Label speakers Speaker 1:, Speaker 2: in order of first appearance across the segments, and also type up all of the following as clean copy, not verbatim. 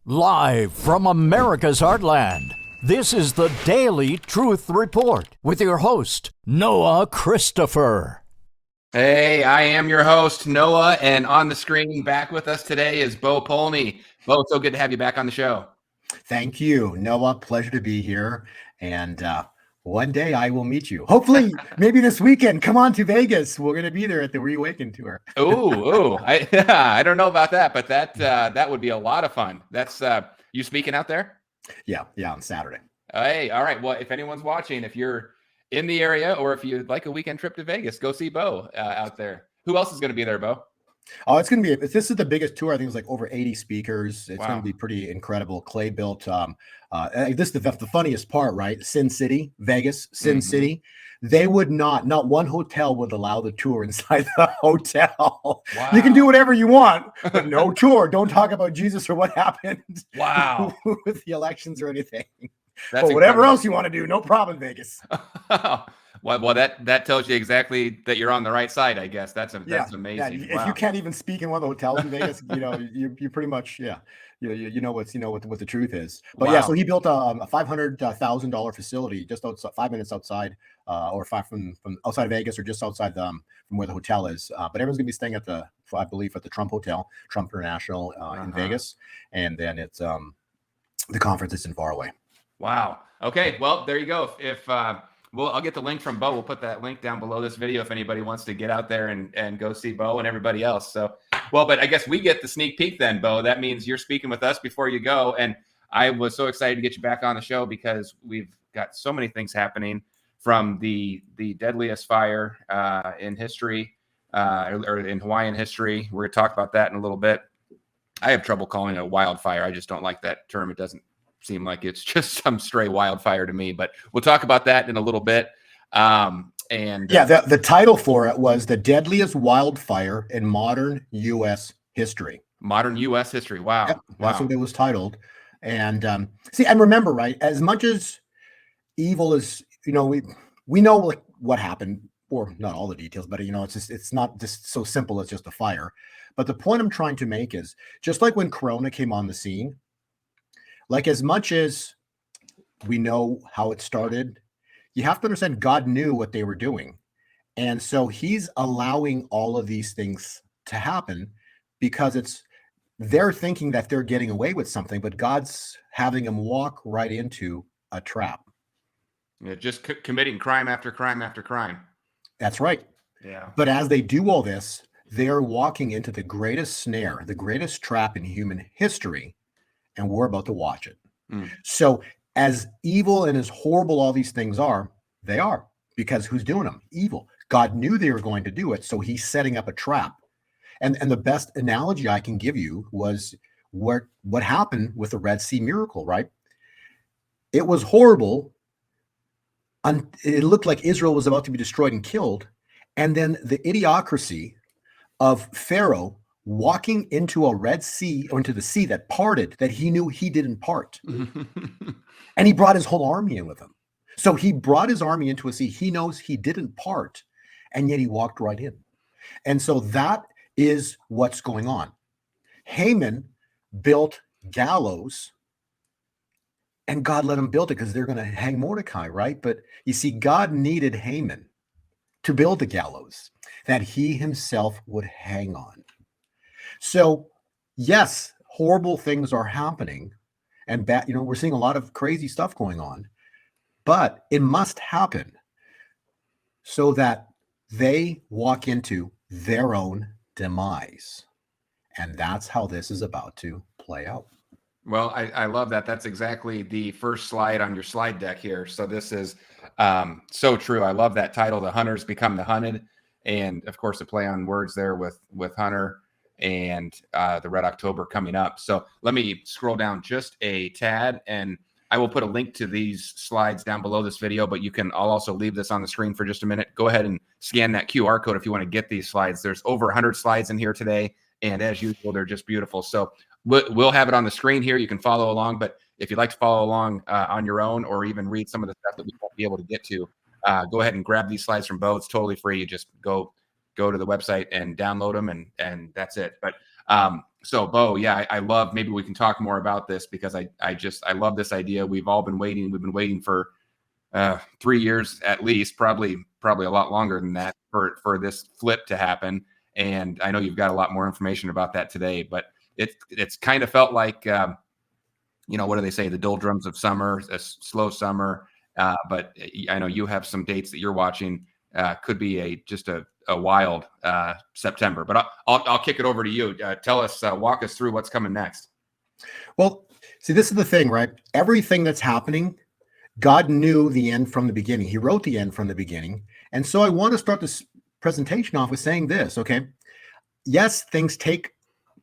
Speaker 1: Live from America's heartland, this is the Daily Truth Report with your host, Noah Christopher.
Speaker 2: Hey, I am your host, Noah, and on the screen back with us today is Bo Polny. Bo, so good to have you back on the show.
Speaker 3: Thank you, Noah. Pleasure to be here. And one day I will meet you. Hopefully, maybe this weekend. Come on to Vegas. We're going to be there at the Reawaken tour.
Speaker 2: I don't know about that, but that would be a lot of fun. That's you speaking out there?
Speaker 3: Yeah, on Saturday.
Speaker 2: Hey, all right. Well, if anyone's watching, if you're in the area or if you'd like a weekend trip to Vegas, go see Bo out there. Who else is going to be there, Bo?
Speaker 3: Oh, it's going to be, this is the biggest tour. I think it's like over 80 speakers. It's
Speaker 2: Wow.
Speaker 3: going to be pretty incredible. Clay built, this is the funniest part, right? Sin City, Vegas, Sin City. They would not one hotel would allow the tour inside the hotel.
Speaker 2: Wow.
Speaker 3: You can do whatever you want, but no tour. Don't talk about Jesus or what happened.
Speaker 2: Wow.
Speaker 3: With the elections or anything.
Speaker 2: That's
Speaker 3: but whatever
Speaker 2: incredible.
Speaker 3: else you want to do, no problem, Vegas.
Speaker 2: Well, that tells you exactly that you're on the right side, I guess. That's amazing.
Speaker 3: Yeah. If you can't even speak in one of the hotels in Vegas, you pretty much, you know what the truth is. But
Speaker 2: Wow.
Speaker 3: so he built a $500,000 facility just outside, 5 minutes outside, or five from outside of Vegas, or just outside from where the hotel is. But everyone's gonna be staying at I believe at the Trump Hotel, Trump International in Vegas, and then it's the conference is in Faraway.
Speaker 2: Wow. Okay. Well, there you go. If I'll get the link from Bo. We'll put that link down below this video if anybody wants to get out there and go see Bo and everybody else. So, but I guess we get the sneak peek then, Bo. That means you're speaking with us before you go. And I was so excited to get you back on the show because we've got so many things happening, from the deadliest fire in history or in Hawaiian history. We're going to talk about that in a little bit. I have trouble calling it a wildfire. I just don't like that term. It doesn't seem like it's just some stray wildfire to me, but we'll talk about that in a little bit.
Speaker 3: The title for it was the deadliest wildfire in modern U.S. history.
Speaker 2: Modern U.S. history. Wow.
Speaker 3: Yep,
Speaker 2: wow.
Speaker 3: That's what it was titled. And and remember, right, as much as evil is, we know like what happened, or not all the details, but it's not just so simple as just a fire. But the point I'm trying to make is, just like when Corona came on the scene, like as much as we know how it started, you have to understand God knew what they were doing. And so he's allowing all of these things to happen because they're thinking that they're getting away with something, but God's having them walk right into a trap.
Speaker 2: Yeah, just committing crime after crime after crime.
Speaker 3: That's right.
Speaker 2: Yeah.
Speaker 3: But as they do all this, they're walking into the greatest snare, the greatest trap in human history. And we're about to watch it. So as evil and as horrible all these things are, they are, because who's doing them? Evil. God knew they were going to do it, so he's setting up a trap. And the best analogy I can give you was what happened with the Red Sea miracle, right? It was horrible. It looked like Israel was about to be destroyed and killed. And then the idiocracy of Pharaoh walking into a Red Sea, or into the sea that parted, that he knew he didn't part. And he brought his whole army in with him. So he brought his army into a sea he knows he didn't part, and yet he walked right in. And so that is what's going on. Haman built gallows, and God let him build it because they're going to hang Mordecai, right? But you see, God needed Haman to build the gallows that he himself would hang on. So, yes, horrible things are happening, and we're seeing a lot of crazy stuff going on, but it must happen so that they walk into their own demise. And that's how this is about to play out.
Speaker 2: Well, I love that. That's exactly the first slide on your slide deck here. So this is so true. I love that title, The Hunters Become the Hunted. And of course, a play on words there with Hunter and the Red October coming up. So let me scroll down just a tad, and I will put a link to these slides down below this video, but I'll also leave this on the screen for just a minute. Go ahead and scan that QR code if you want to get these slides. There's over 100 slides in here today, and as usual, they're just beautiful. So we'll have it on the screen here. You can follow along, but if you'd like to follow along on your own, or even read some of the stuff that we won't be able to get to, go ahead and grab these slides from Bo. It's totally free. You just go to the website and download them, and that's it. But So Bo, yeah, I love, maybe we can talk more about this, because I love this idea. We've all been waiting. We've been waiting for 3 years at least, probably a lot longer than that, for this flip to happen. And I know you've got a lot more information about that today, but it's kind of felt like, what do they say? The doldrums of summer, a slow summer. But I know you have some dates that you're watching. Could be just a wild September. But I'll kick it over to you. Tell us, walk us through what's coming next.
Speaker 3: Well, see, this is the thing, right? Everything that's happening, God knew the end from the beginning. He wrote the end from the beginning. And so I want to start this presentation off with saying this, okay? Yes, things take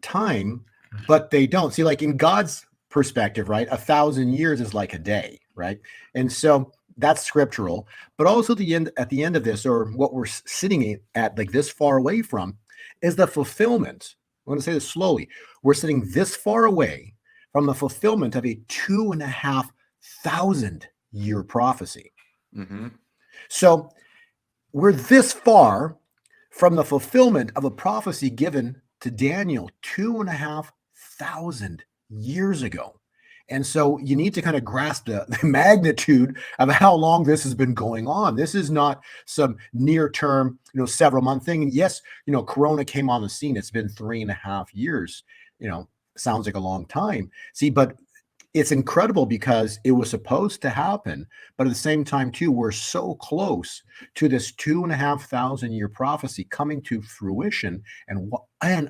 Speaker 3: time, but they don't. See, like in God's perspective, right? 1,000 years is like a day, right? And so that's scriptural, but also at the end of this, or what we're sitting at like this far away from, is the fulfillment. I want to say this slowly. We're sitting this far away from the fulfillment of a 2,500 year prophecy.
Speaker 2: Mm-hmm.
Speaker 3: So we're this far from the fulfillment of a prophecy given to Daniel 2,500 years ago. And so you need to kind of grasp the magnitude of how long this has been going on. This is not some near term, several month thing. And yes, Corona came on the scene. It's been 3.5 years, sounds like a long time. See, but it's incredible because it was supposed to happen. But at the same time, too, we're so close to this 2,500 year prophecy coming to fruition. And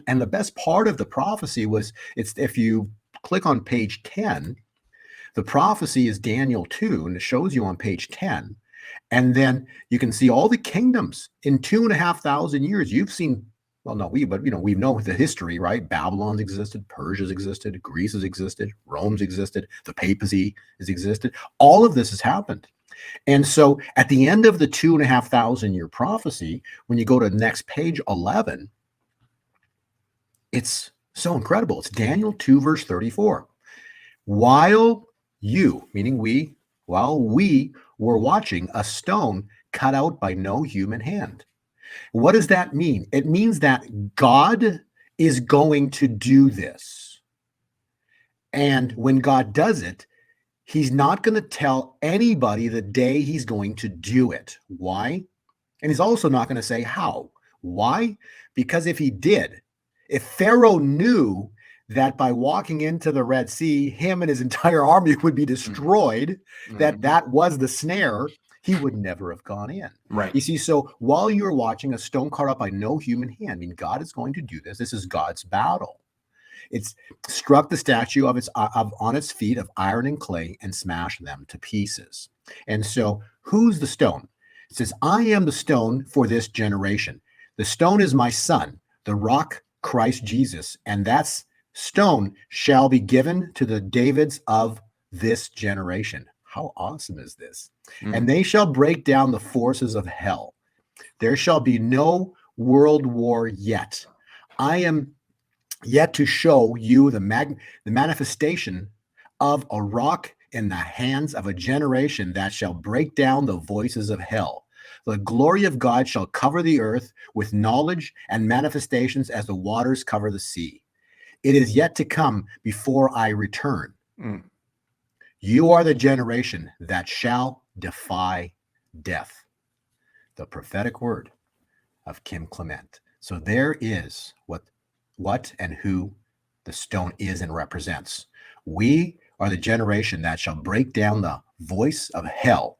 Speaker 3: the best part of the prophecy was, if you click on page 10, the prophecy is Daniel 2, and it shows you on page 10. And then you can see all the kingdoms in 2,500 years. You've seen, well, no, we know the history, right? Babylon's existed, Persia's existed, Greece has existed, Rome's existed, the papacy has existed. All of this has happened. And so at the end of the 2,500 year prophecy, when you go to next page 11, it's so incredible. It's Daniel 2, verse 34. While you, meaning we, while we were watching, a stone cut out by no human hand. What does that mean? It means that God is going to do this. And when God does it, he's not going to tell anybody the day he's going to do it. Why? And he's also not going to say how. Why? Because if he did, if Pharaoh knew that by walking into the Red Sea, him and his entire army would be destroyed, that was the snare, he would never have gone in.
Speaker 2: Right.
Speaker 3: You see, so while you're watching a stone carved out by no human hand, I mean, God is going to do this. This is God's battle. It's struck the statue on its feet of iron and clay and smashed them to pieces. And so who's the stone? It says, I am the stone for this generation. The stone is my son, the rock, Christ Jesus, and that stone shall be given to the Davids of this generation. How awesome is this? And they shall break down the forces of hell. There shall be no world war yet. I am yet to show you the manifestation of a rock in the hands of a generation that shall break down the voices of hell. The glory of God shall cover the earth with knowledge and manifestations as the waters cover the sea. It is yet to come before I return. You are the generation that shall defy death. The prophetic word of Kim Clement. So there is what and who the stone is and represents. We are the generation that shall break down the voice of hell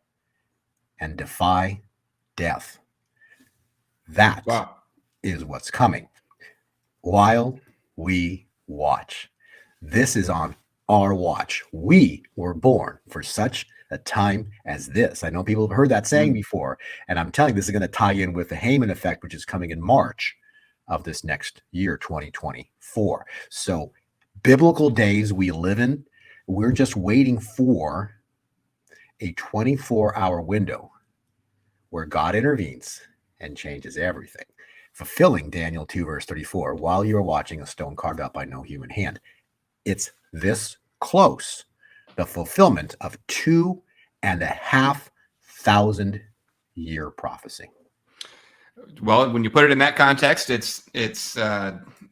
Speaker 3: and defy death. That is what's coming while we watch. This is on our watch. We were born for such a time as this. I know people have heard that saying before, and I'm telling you, this is going to tie in with the Haman effect, which is coming in March of this next year, 2024. So biblical days we live in, we're just waiting for a 24-hour window where God intervenes and changes everything, fulfilling Daniel 2, verse 34, while you're watching a stone carved out by no human hand. It's this close, the fulfillment of 2,500 year prophecy.
Speaker 2: Well, when you put it in that context, it's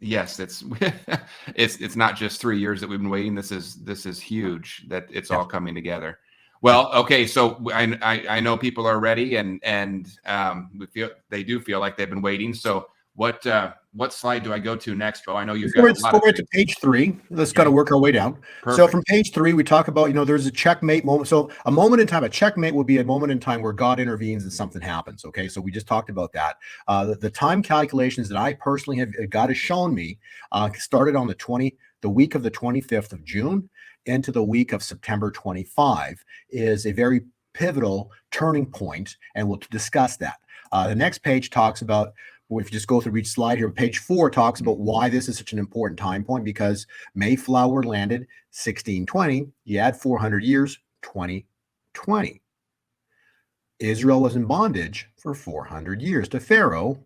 Speaker 2: yes, it's not just 3 years that we've been waiting. This is huge that it's all coming together. Well, okay, so I know people are ready, and they do feel like they've been waiting. So what slide do I go to next, Bo? I know you've got a lot
Speaker 3: Go
Speaker 2: of
Speaker 3: right to page 3. Let's kind of work our way down.
Speaker 2: Perfect.
Speaker 3: So from page 3, we talk about, there's a checkmate moment. So a moment in time, a checkmate would be a moment in time where God intervenes and something happens. Okay, so we just talked about that. The time calculations that I personally have, God has shown me, started on the week of the 25th of June into the week of September 25 is a very pivotal turning point, and we'll discuss that. The next page talks about, if you just go through each slide here, page 4 talks about why this is such an important time point, because Mayflower landed 1620. You add 400 years, 2020. Israel was in bondage for 400 years to Pharaoh.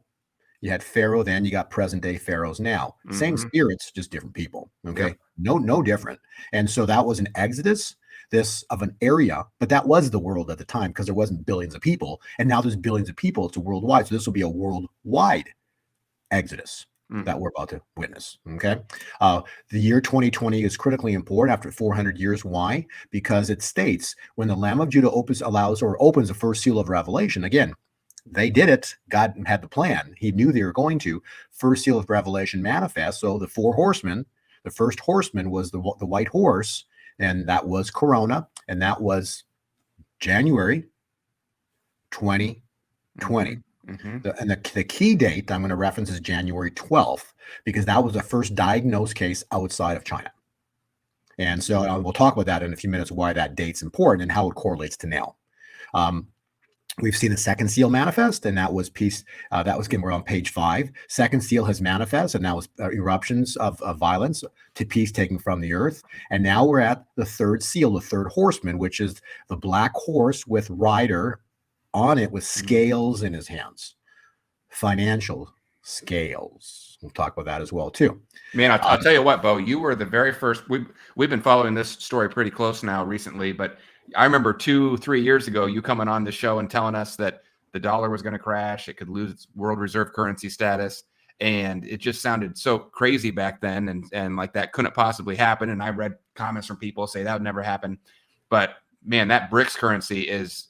Speaker 3: You had Pharaoh then, you got present day pharaohs now. Same spirits, just different people. Okay. Yep. No different. And so that was an exodus, this of an area, but that was the world at the time because there wasn't billions of people. And now there's billions of people. It's a worldwide. So this will be a worldwide exodus that we're about to witness. Okay. The year 2020 is critically important after 400 years. Why? Because it states when the Lamb of Judah opens the first seal of Revelation. Again, they did it. God had the plan. He knew they were going to. First seal of Revelation manifest. So the 4 horsemen, the first horseman was the white horse, and that was Corona, and that was January 2020. The key date I'm going to reference is January 12th, because that was the first diagnosed case outside of China. And so we'll talk about that in a few minutes, why that date's important and how it correlates to now. We've seen the second seal manifest, and that was peace. That was, again, we're on page 5. Second seal has manifest, and that was eruptions of violence to peace taken from the earth. And now we're at the third seal, the third horseman, which is the black horse with rider on it with scales in his hands, financial scales. We'll talk about that as well too.
Speaker 2: Man, I'll tell you what, Bo, you were the very first. We've been following this story pretty close now recently, but I remember 2-3 years ago, you coming on the show and telling us that the dollar was going to crash. It could lose its world reserve currency status. And it just sounded so crazy back then. And like that couldn't possibly happen. And I read comments from people say that would never happen. But man, that BRICS currency is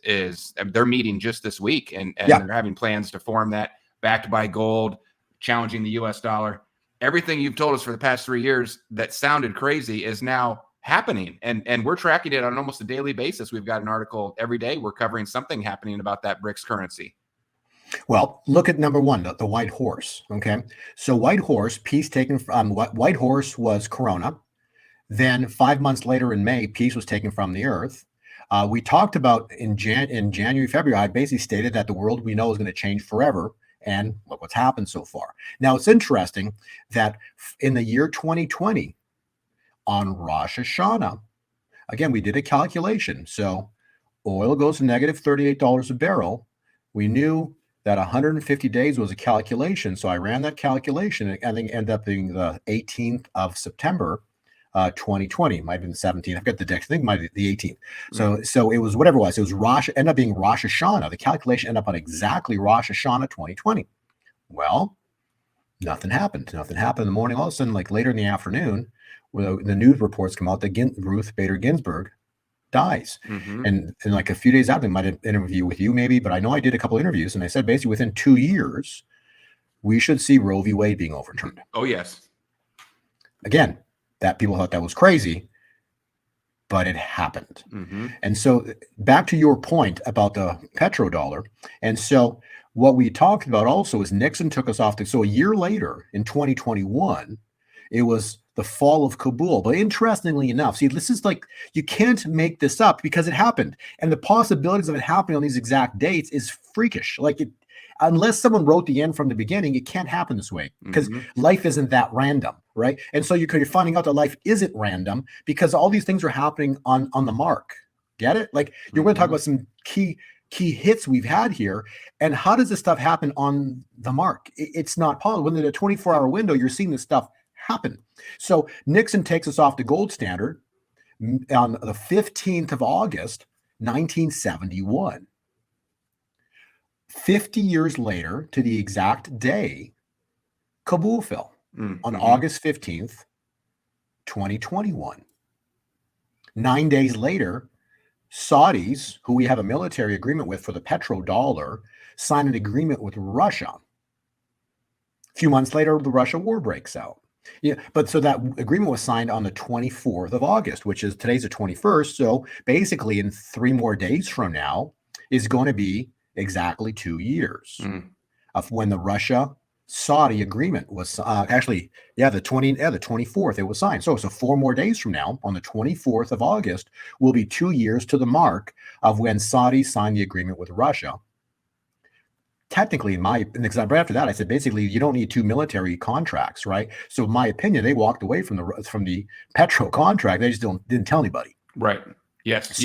Speaker 2: they're meeting just this week. And they're having plans to form that, backed by gold, challenging the US dollar. Everything you've told us for the past 3 years that sounded crazy is now happening, and we're tracking it on almost a daily basis. We've got an article every day. We're covering something happening about that BRICS currency.
Speaker 3: Well, look at number 1, the white horse. Okay, so white horse, peace taken from white horse was Corona. Then 5 months later in May, peace was taken from the earth. We talked about in January, February, I basically stated that the world we know is going to change forever. And look what's happened so far. Now, it's interesting that in the year 2020, on Rosh Hashanah, again, we did a calculation. So oil goes to negative $38 a barrel. We knew that 150 days was a calculation. So I ran that calculation, and I think ended up being the 18th of September, 2020. Might have been the 17th. I've got the text. I think it might be the 18th. So it was whatever it was. It was ended up being Rosh Hashanah. The calculation ended up on exactly Rosh Hashanah 2020. Well, nothing happened. Nothing happened in the morning. All of a sudden, like later in the afternoon, where the news reports come out that Ruth Bader Ginsburg dies. And like a few days after, I might have an interview with you maybe, but I know I did a couple of interviews, and I said basically within 2 years, we should see Roe v. Wade being overturned.
Speaker 2: Oh, yes.
Speaker 3: Again, that people thought that was crazy, but it happened. And so back to your point about the petrodollar. And so what we talked about also is Nixon took us off. So a year later in 2021, it was the fall of Kabul. But interestingly enough, see, this is like, you can't make this up because it happened. And the possibilities of it happening on these exact dates is freakish. Like, unless someone wrote the end from the beginning, it can't happen this way because life isn't that random, right? And so you're finding out that life isn't random because all these things are happening on the mark. Get it? Like, you're going to talk about some key hits we've had here. And how does this stuff happen on the mark? It's not possible. Within a 24-hour window, you're seeing this stuff happen. So Nixon takes us off the gold standard on the 15th of August, 1971. 50 years later, to the exact day, Kabul fell on
Speaker 2: Mm-hmm.
Speaker 3: August 15th, 2021. 9 days later, Saudis, who we have a military agreement with for the petrodollar, signed an agreement with Russia. A few months later, the Russia war breaks out. Yeah, but so that agreement was signed on the 24th of August, which is today's the 21st. So basically, in 3 more days from now, is going to be exactly 2 years of when the Russia Saudi agreement was the 24th it was signed. So 4 more days from now, on the 24th of August, will be 2 years to the mark of when Saudi signed the agreement with Russia. Technically, because right after that, I said basically you don't need 2 military contracts, right? So in my opinion, they walked away from the petro contract. They just didn't tell anybody.
Speaker 2: Right. Yes.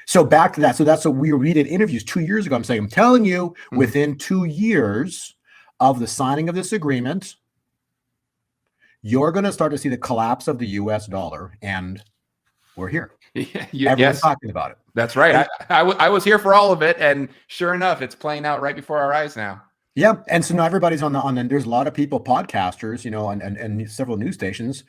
Speaker 3: So back to that. So that's what we did interviews 2 years ago. I'm telling you, within 2 years of the signing of this agreement, you're going to start to see the collapse of the US dollar, and we're here. Everyone's talking about it.
Speaker 2: That's right. I was here for all of it, and sure enough, it's playing out right before our eyes now.
Speaker 3: Yeah, and so now everybody's on the. There's a lot of people, podcasters, and several news stations,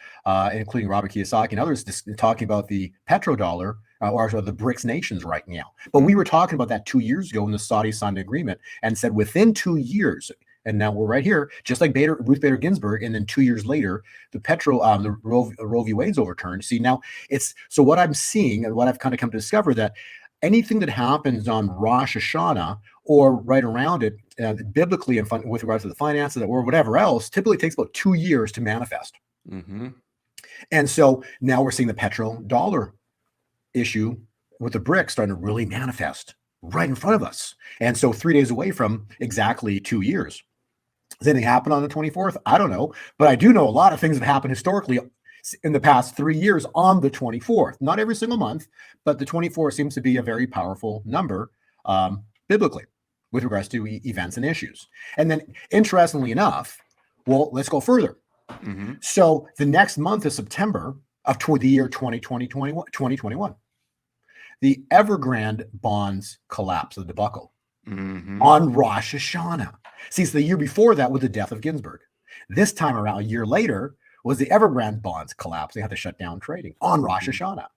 Speaker 3: including Robert Kiyosaki and others, talking about the petrodollar or the BRICS nations right now. But we were talking about that 2 years ago when the Saudis signed an agreement and said within 2 years. And now we're right here, just like Ruth Bader Ginsburg, and then 2 years later, the Roe v. Wade's overturned. See, now so what I'm seeing and what I've kind of come to discover, that anything that happens on Rosh Hashanah or right around it, biblically and with regards to the finances or whatever else, typically takes about 2 years to manifest.
Speaker 2: Mm-hmm.
Speaker 3: And so now we're seeing the petrodollar issue with the BRICS starting to really manifest right in front of us. And so 3 days away from exactly 2 years. Does anything happen on the 24th? I don't know. But I do know a lot of things have happened historically in the past 3 years on the 24th. Not every single month, but the 24th seems to be a very powerful number biblically with regards to events and issues. And then, interestingly enough, well, let's go further.
Speaker 2: Mm-hmm.
Speaker 3: So the next month is September of the year 2021. The Evergrande bonds collapse, the debacle, on Rosh Hashanah. See, it's the year before that with the death of Ginsburg. This time around, a year later, was the Evergrande bonds collapse. They had to shut down trading on Rosh Hashanah.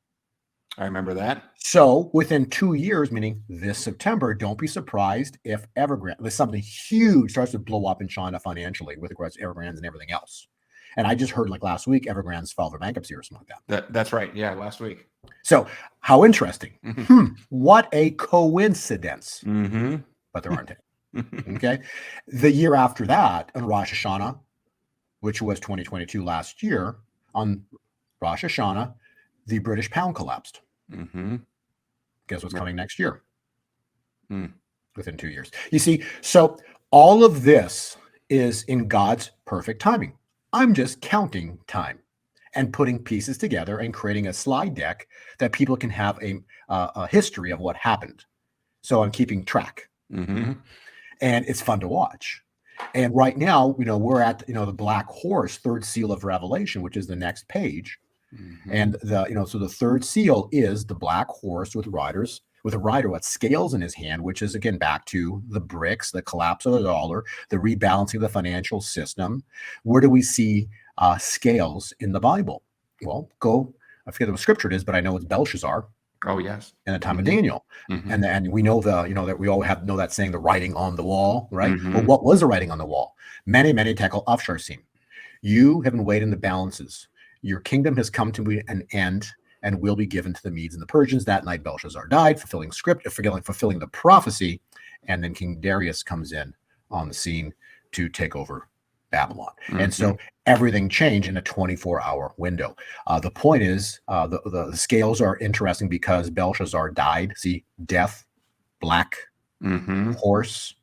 Speaker 2: I remember that. So
Speaker 3: within 2 years, meaning this September, don't be surprised if Evergrande, something huge starts to blow up in China financially with regards to Evergrande and everything else. And I just heard last week, Evergrande's filed for bankruptcy or something like that.
Speaker 2: That's right. Yeah, last week.
Speaker 3: So how interesting. What a coincidence. But there aren't any. Okay. The year after that, on Rosh Hashanah, which was 2022 last year, on Rosh Hashanah, the British pound collapsed. Guess what's coming next year? Within 2 years. You see, so all of this is in God's perfect timing. I'm just counting time and putting pieces together and creating a slide deck that people can have a history of what happened. So I'm keeping track. And it's fun to watch. And right now, we're at, the black horse, third seal of Revelation, which is the next page. And so the third seal is the black horse with a rider with scales in his hand, which is again back to the BRICS, the collapse of the dollar, the rebalancing of the financial system. Where do we see scales in the Bible? Well, I forget what scripture it is, but I know it's Belshazzar.
Speaker 2: Oh, yes.
Speaker 3: In the time of Daniel. And we know that we all know that saying, the writing on the wall, right? Well, what was the writing on the wall? Many tekel afsharsim. You have been weighed in the balances. Your kingdom has come to an end and will be given to the Medes and the Persians. That night Belshazzar died, fulfilling the prophecy. And then King Darius comes in on the scene to take over Babylon. And so everything changed in a 24-hour window. The point is, the scales are interesting because Belshazzar died. See, death, black horse.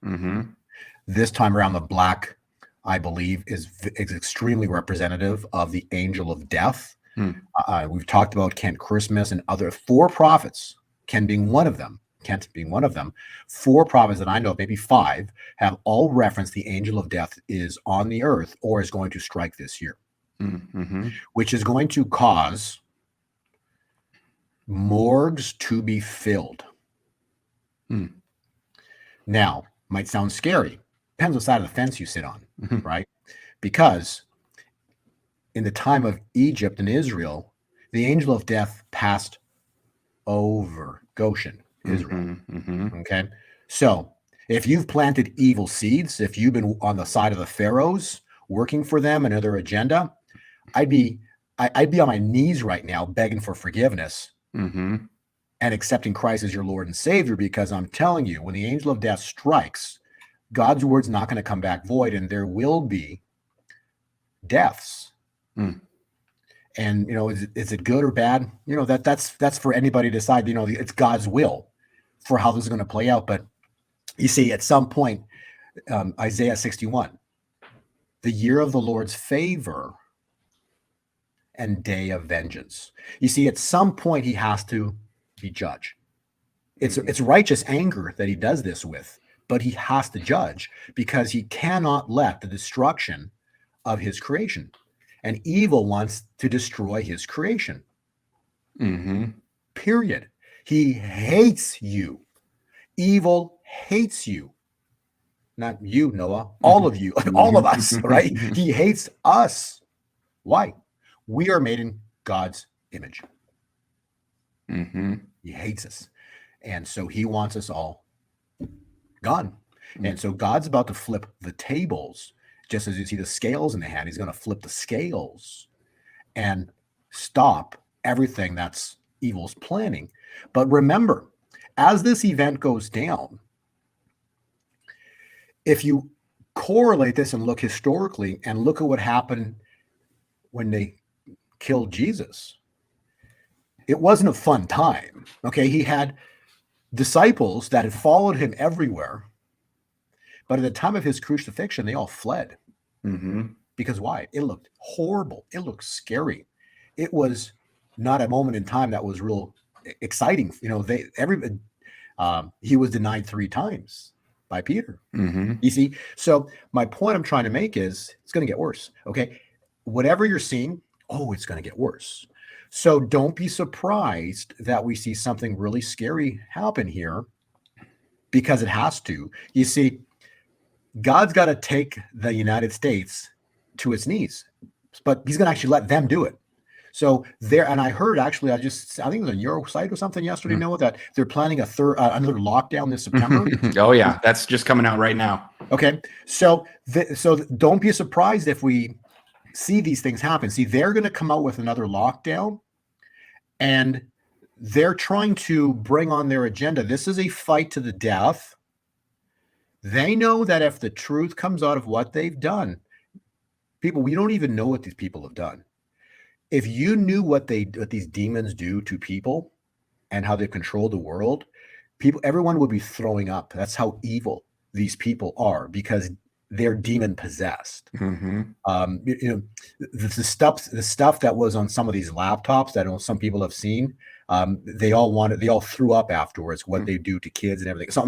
Speaker 3: This time around, the black, I believe, is extremely representative of the angel of death. We've talked about Kent Christmas and other 4 prophets, Kent being one of them, 4 prophets that I know, maybe 5, have all referenced the angel of death is on the earth or is going to strike this year, which is going to cause morgues to be filled. Now, Might sound scary. Depends what side of the fence you sit on,
Speaker 2: Mhm.
Speaker 3: right? Because in the time of Egypt and Israel, the angel of death passed over Goshen, Israel.
Speaker 2: Mhm. Mhm.
Speaker 3: Okay. So if you've planted evil seeds, if you've been on the side of the pharaohs working for them and their agenda, I'd be I'd be on my knees right now begging for forgiveness
Speaker 2: Mhm.
Speaker 3: and accepting Christ as your Lord and Savior, because I'm telling you, when the angel of death strikes, God's word's not going to come back void, and there will be deaths.
Speaker 2: Mm.
Speaker 3: And is it good or bad? That's for anybody to decide. It's God's will for how this is going to play out. But you see, at some point, Isaiah 61, the year of the Lord's favor and day of vengeance. You see, at some point, he has to be judged. It's righteous anger that he does this with, but he has to judge because he cannot let the destruction of his creation. And evil wants to destroy his creation.
Speaker 2: Mhm.
Speaker 3: Period. He hates you. Evil hates you. Not you, Noah. All of you, all of us, right? He hates us. Why? We are made in God's image.
Speaker 2: Mhm.
Speaker 3: He hates us. And so he wants us all gone.
Speaker 2: Mm.
Speaker 3: And so God's about to flip the tables. Just as you see the scales in the hand, he's going to flip the scales and stop everything that's evil's planning. But remember, as this event goes down, if you correlate this and look historically and look at what happened when they killed Jesus, it wasn't a fun time. Okay, he had disciples that had followed him everywhere, but at the time of his crucifixion, they all fled.
Speaker 2: Mhm.
Speaker 3: Because why? It looked horrible. It looked scary. It was not a moment in time that was real exciting. He was denied 3 times by Peter.
Speaker 2: Mhm.
Speaker 3: You see? So my point I'm trying to make is it's going to get worse. Okay. Whatever you're seeing, it's going to get worse. So don't be surprised that we see something really scary happen here, because it has to. You see, God's got to take the United States to its knees, but he's going to actually let them do it. So there, and I heard actually, I think it was on your site or something yesterday, Noah, that they're planning another lockdown this September.
Speaker 2: Oh yeah, that's just coming out right now.
Speaker 3: Okay, so don't be surprised if we see these things happen. See, they're going to come out with another lockdown, and they're trying to bring on their agenda. This is a fight to the death. They know that if the truth comes out of what they've done, people, we don't even know what these people have done. If you knew what these demons do to people and how they control the world, everyone would be throwing up. That's how evil these people are, because they're demon possessed.
Speaker 2: Mhm.
Speaker 3: The stuff that was on some of these laptops that some people have seen, they all threw up afterwards, what they do to kids and everything. So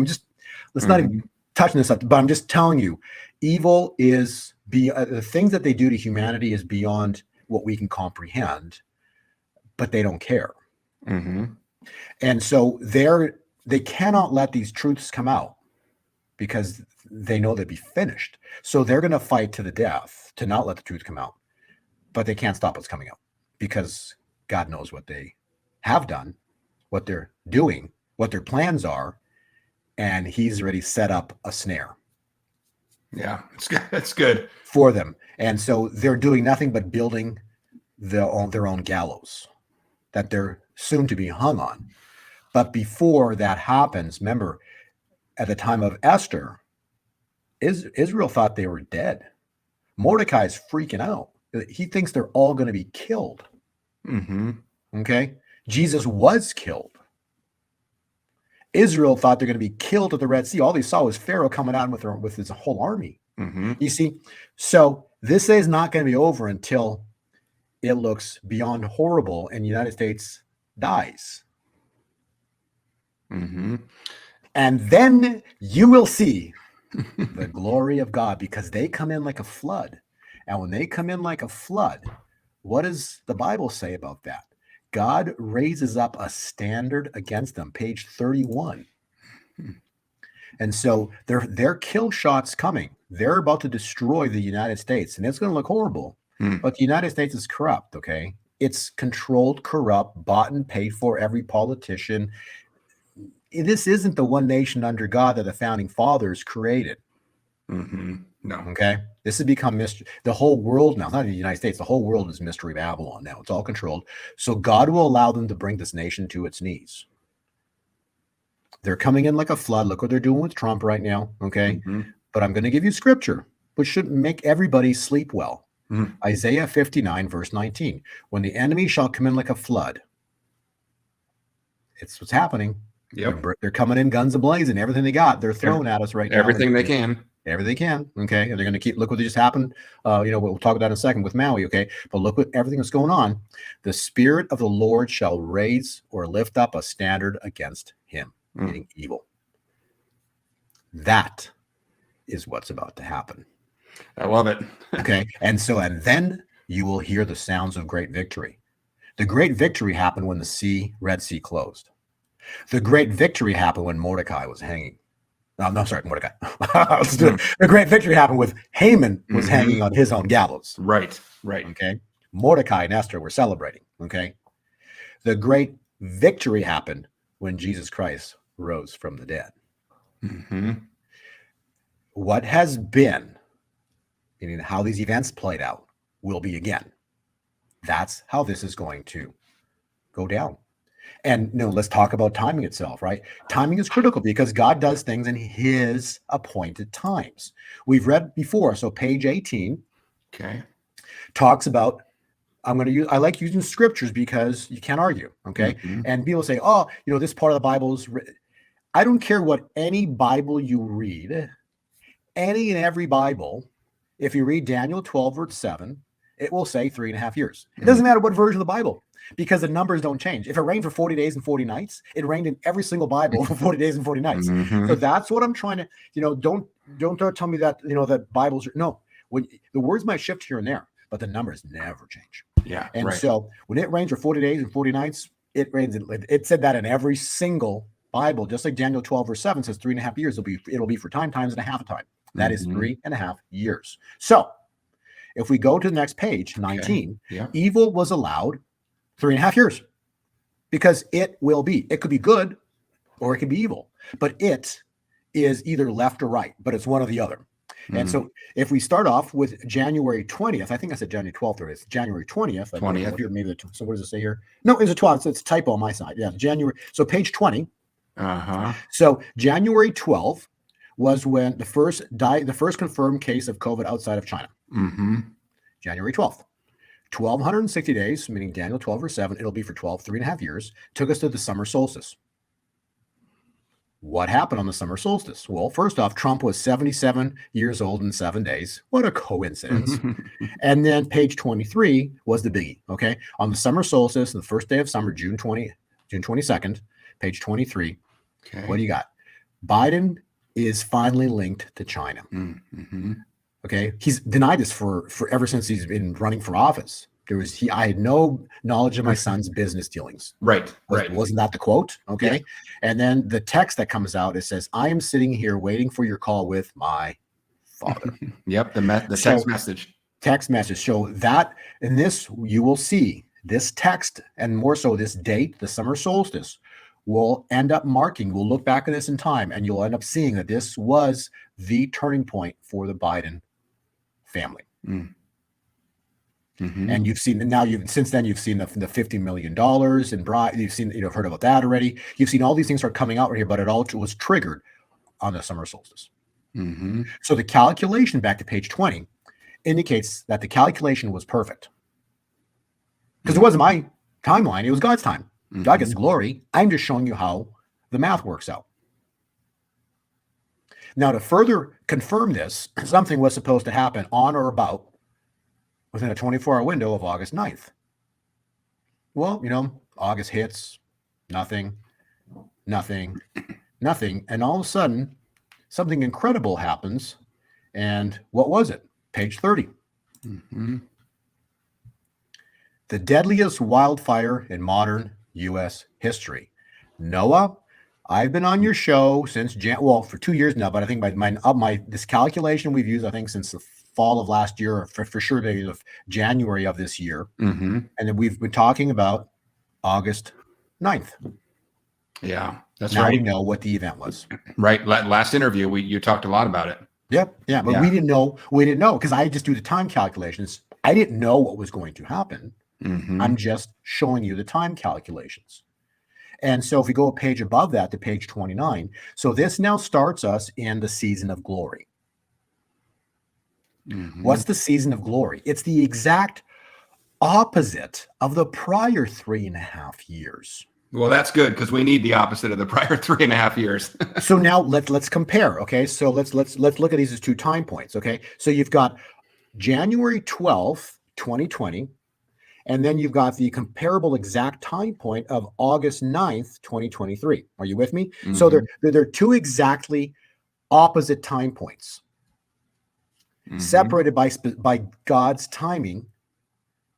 Speaker 3: let's not even touching this up, but I'm just telling you, evil is the things that they do to humanity is beyond what we can comprehend, but they don't care.
Speaker 2: Mhm.
Speaker 3: And so they cannot let these truths come out because they know they'd be finished. So they're going to fight to the death to not let the truth come out, but they can't stop what's coming out because God knows what they have done, what they're doing, what their plans are, and he's already set up a snare.
Speaker 2: Yeah, it's good
Speaker 3: for them. And so they're doing nothing but building their own gallows that they're soon to be hung on. But before that happens, remember, at the time of Esther, Israel thought they were dead. Mordecai's freaking out. He thinks they're all going to be killed. Okay? Jesus was killed. Israel thought they're going to be killed at the Red Sea. All they saw was Pharaoh coming out with his whole army. You see? So this is not going to be over until it looks beyond horrible and the United States dies. And then you will see the glory of God, because they come in like a flood. And when they come in like a flood, what does the Bible say about that? God raises up a standard against them. Page 31. And so their kill shots coming. They're about to destroy the United States, and it's going to look horrible. But the United States is corrupt, okay? It's controlled, corrupt, bought and paid for, every politician. This isn't the one nation under God that the founding fathers created.
Speaker 2: No.
Speaker 3: Okay. This has become mystery. The whole world now, not the United States, the whole world is Mystery Babylon now. It's all controlled. So God will allow them to bring this nation to its knees. They're coming in like a flood. Look what they're doing with Trump right now. Okay. But I'm going to give you scripture, which should make everybody sleep well. Isaiah 59, verse 19. When the enemy shall come in like a flood, it's what's happening.
Speaker 2: Yep.
Speaker 3: They're coming in guns a-blazing. Everything they got, they're throwing at us right now.
Speaker 2: Everything they can.
Speaker 3: Everything they can. Okay. And they're going to keep, look what just happened. We'll talk about that in a second with Maui. Okay. But look what everything that's going on. The Spirit of the Lord shall raise or lift up a standard against him, meaning evil. That is what's about to happen.
Speaker 2: I love it.
Speaker 3: Okay. And then you will hear the sounds of great victory. The great victory happened when the Red Sea closed. The great victory happened when Mordecai was hanging. Mordecai. The great victory happened with Haman was hanging on his own gallows.
Speaker 2: Right.
Speaker 3: Okay. Mordecai and Esther were celebrating. Okay. The great victory happened when Jesus Christ rose from the dead. What has been, meaning how these events played out, will be again. That's how this is going to go down. And let's talk about timing itself, right? Timing is critical because God does things in his appointed times. We've read before, so page 18 talks about, I like using scriptures because you can't argue, okay? And people say, this part of the Bible is written. I don't care what any Bible you read, any and every Bible, if you read Daniel 12, verse 7, it will say 3.5 years. It doesn't matter what version of the Bible, because the numbers don't change. If it rained for 40 days and 40 nights, it rained in every single Bible for 40 days and 40 nights. So that's what I'm trying to, don't tell me that, that Bibles are, when the words might shift here and there, but the numbers never change.
Speaker 2: Yeah.
Speaker 3: And so when it rains for 40 days and 40 nights, it rains. It said that in every single Bible, just like Daniel 12, verse 7 says 3.5 years, it'll be for times and a half a time. That is 3.5 years. So if we go to the next page, 19, evil was allowed 3.5 years because it could be good or it could be evil, but it is either left or right, but it's one or the other. And so if we start off with January 20th, I think I said January 12th, or it's January 20th.
Speaker 2: 20th.
Speaker 3: So what does it say here? No, it's a 12th. So it's a typo on my side. Yeah, January. So page 20. So January 12th was when the first confirmed case of COVID outside of China. January 12th. 1,260 days, meaning Daniel 12, verse 7, it'll be for 3.5 years, took us to the summer solstice. What happened on the summer solstice? Well, first off, Trump was 77 years old in 7 days. What a coincidence. And then page 23 was the biggie, okay? On the summer solstice, the first day of summer, June 22nd, page 23, what do you got? Biden is finally linked to China. Okay, he's denied this for ever since he's been running for office. I had no knowledge of my son's business dealings.
Speaker 2: Right.
Speaker 3: Wasn't that the quote? Okay. Yeah. And then the text that comes out, it says, I am sitting here waiting for your call with my father.
Speaker 2: The text message.
Speaker 3: Text message. So that in this, you will see this text, and more so this date, the summer solstice, will end up marking. We'll look back at this in time, and you'll end up seeing that this was the turning point for the Biden family. And you've seen since then you've seen the $50 million in bribe. You've heard about that already. You've seen all these things start coming out right here, but it all was triggered on the summer solstice. So the calculation, back to page 20, indicates that the calculation was perfect, because it wasn't my timeline, it was God's time. God gets the glory. I'm just showing you how the math works out. Now, to further confirm this, something was supposed to happen on or about within a 24-hour window of August 9th. Well, August hits, nothing. And all of a sudden, something incredible happens. And what was it? Page 30. The deadliest wildfire in modern U.S. history. NOAA, I've been on your show since for 2 years now, but I think this calculation we've used, I think, since the fall of last year, or for sure the January of this year.
Speaker 2: Mm-hmm.
Speaker 3: And then we've been talking about August 9th.
Speaker 2: Yeah, that's
Speaker 3: now
Speaker 2: right.
Speaker 3: We know what the event was.
Speaker 2: Right. Last interview, you talked a lot about it.
Speaker 3: Yep. Yeah. But we didn't know because I just do the time calculations. I didn't know what was going to happen.
Speaker 2: Mm-hmm.
Speaker 3: I'm just showing you the time calculations. And so if we go a page above that to page 29, so this now starts us in the season of glory.
Speaker 2: Mm-hmm.
Speaker 3: What's the season of glory? It's the exact opposite of the prior 3.5 years.
Speaker 2: Well, that's good because we need the opposite of the prior 3.5 years.
Speaker 3: So now let's compare. Okay, so let's look at these as 2 time points. Okay, so you've got January 12th, 2020, and then you've got the comparable exact time point of August 9th, 2023. Are you with me? Mm-hmm. So they're 2 exactly opposite time points, mm-hmm. separated by God's timing.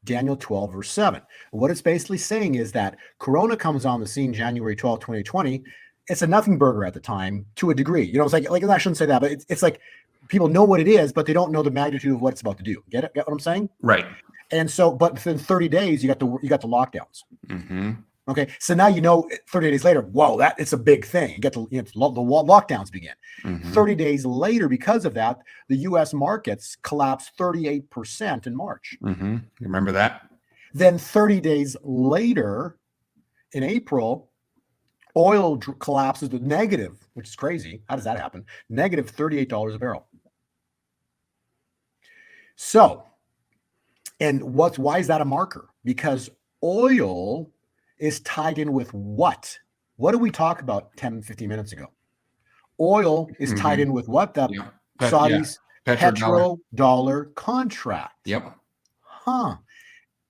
Speaker 3: Daniel 12, verse 7. What it's basically saying is that Corona comes on the scene January 12, 2020. It's a nothing burger at the time to a degree. You know, it's like I shouldn't say that, but it's like people know what it is, but they don't know the magnitude of what it's about to do. Get what I'm saying?
Speaker 2: Right.
Speaker 3: And so, but within 30 days, you got the lockdowns.
Speaker 2: Mm-hmm.
Speaker 3: Okay, so now 30 days later, whoa, it's a big thing. You get the lockdowns begin. Mm-hmm. 30 days later, because of that, the U.S. markets collapsed 38% in March.
Speaker 2: Mm-hmm. You remember that?
Speaker 3: Then 30 days later, in April, oil collapses to negative, which is crazy. How does that happen? Negative $38 a barrel. So, and why is that a marker? Because oil is tied in with what? What did we talk about 10, 15 minutes ago? Oil is mm-hmm. tied in with what? The Saudis' petrodollar contract.
Speaker 2: Yep.
Speaker 3: Huh.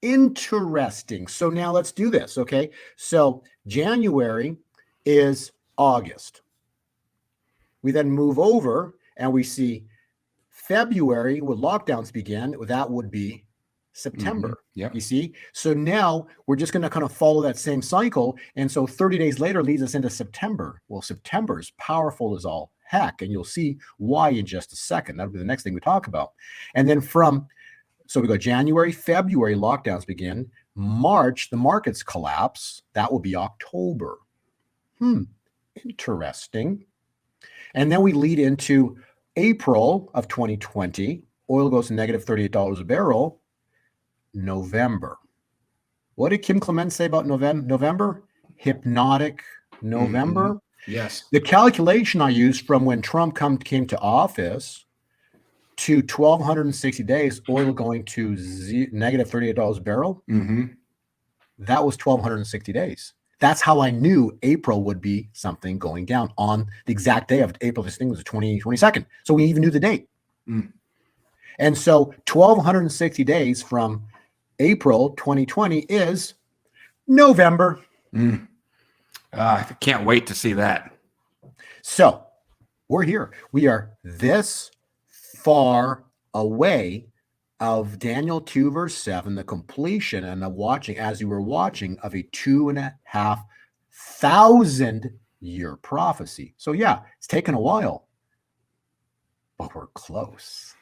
Speaker 3: Interesting. So now let's do this, okay? So January is August. We then move over and we see February, when lockdowns begin, that would be September.
Speaker 2: Mm-hmm. Yep.
Speaker 3: You see? So now we're just going to kind of follow that same cycle. And so 30 days later leads us into September. Well, September is powerful as all heck. And you'll see why in just a second. That'll be the next thing we talk about. And then so we go January, February, lockdowns begin. March, the markets collapse. That will be October. Interesting. And then we lead into April of 2020. Oil goes to negative $38 a barrel. November. What did Kim Clement say about November? Hypnotic November.
Speaker 2: Mm-hmm. Yes.
Speaker 3: The calculation I used from when Trump came to office to 1,260 days, oil going to negative $38 a barrel.
Speaker 2: Mm-hmm.
Speaker 3: That was 1,260 days. That's how I knew April would be something going down on the exact day of April. This thing was the 22nd. So we even knew the date.
Speaker 2: Mm.
Speaker 3: And so 1,260 days from April 2020 is November.
Speaker 2: I can't wait to see that.
Speaker 3: So we're here. We are this far away of Daniel 2 verse 7, the completion and the watching, as you were watching, of a 2,500 year prophecy. So yeah, it's taken a while, but we're close.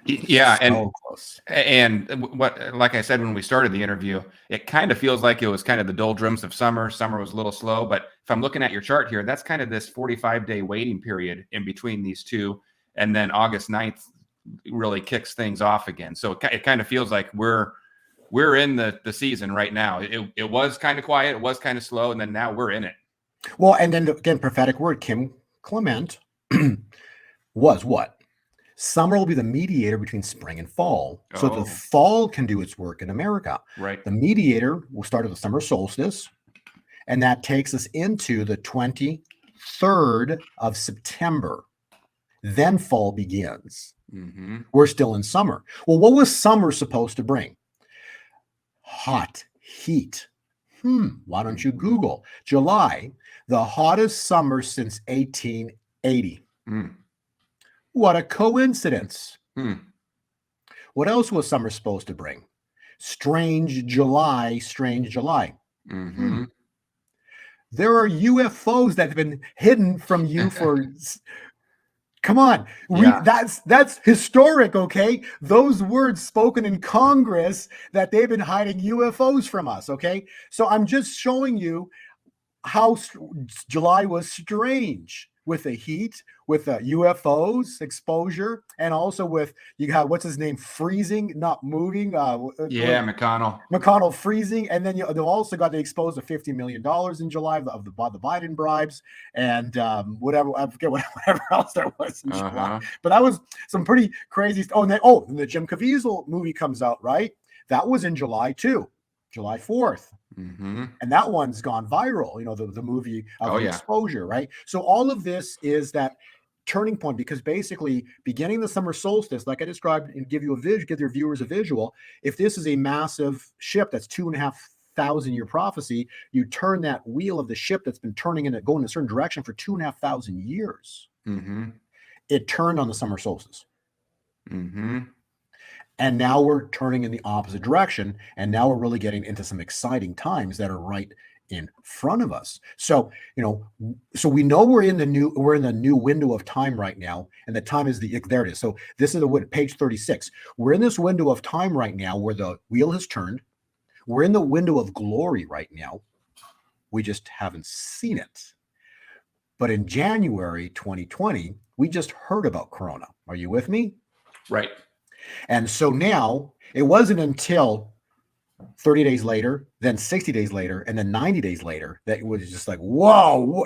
Speaker 2: Yeah,
Speaker 3: so close.
Speaker 2: And what, like I said when we started the interview, it kind of feels like it was kind of the doldrums of summer. Summer was a little slow, but if I'm looking at your chart here, that's kind of this 45-day waiting period in between these two, and then August 9th really kicks things off again. So it kind of feels like we're in the season right now. It was kind of quiet, it was kind of slow, and then now we're in it.
Speaker 3: Well, and then again, prophetic word, Kim Clement was what? Summer will be the mediator between spring and fall. So the fall can do its work in America.
Speaker 2: Right.
Speaker 3: The mediator will start at the summer solstice, and that takes us into the 23rd of September. Then fall begins.
Speaker 2: Mm-hmm.
Speaker 3: We're still in summer. Well, what was summer supposed to bring? Hot heat. Why don't you Google July, the hottest summer since 1880. What a coincidence. What else was summer supposed to bring? Strange July, strange July.
Speaker 2: Mm-hmm.
Speaker 3: There are UFOs that have been hidden from you for come on.
Speaker 2: Yeah.
Speaker 3: That's historic, okay? Those words spoken in Congress that they've been hiding UFOs from us, okay? So I'm just showing you how July was strange with the heat, with the UFOs exposure, and also with you got what's his name freezing, not moving.
Speaker 2: Yeah, McConnell.
Speaker 3: McConnell freezing, and then they also got to expose the $50 million in July of the Biden bribes and whatever I forget whatever else there was in July. But that was some pretty crazy. And the Jim Caviezel movie comes out, right? That was in July too, July 4th.
Speaker 2: Mm-hmm.
Speaker 3: And that one's gone viral, the movie of exposure, right? So all of this is that turning point, because basically beginning the summer solstice, like I described, and give your viewers a visual, if this is a massive ship that's 2,500 year prophecy, you turn that wheel of the ship that's been turning going in a certain direction for 2,500 years.
Speaker 2: Mm-hmm.
Speaker 3: It turned on the summer solstice.
Speaker 2: Mm-hmm.
Speaker 3: And now we're turning in the opposite direction. And now we're really getting into some exciting times that are right in front of us. So, so we know we're in the new window of time right now. And the time is there it is. So this is page 36. We're in this window of time right now where the wheel has turned. We're in the window of glory right now. We just haven't seen it. But in January 2020, we just heard about Corona. Are you with me?
Speaker 2: Right.
Speaker 3: And so now it wasn't until 30 days later, then 60 days later, and then 90 days later that it was just like, whoa,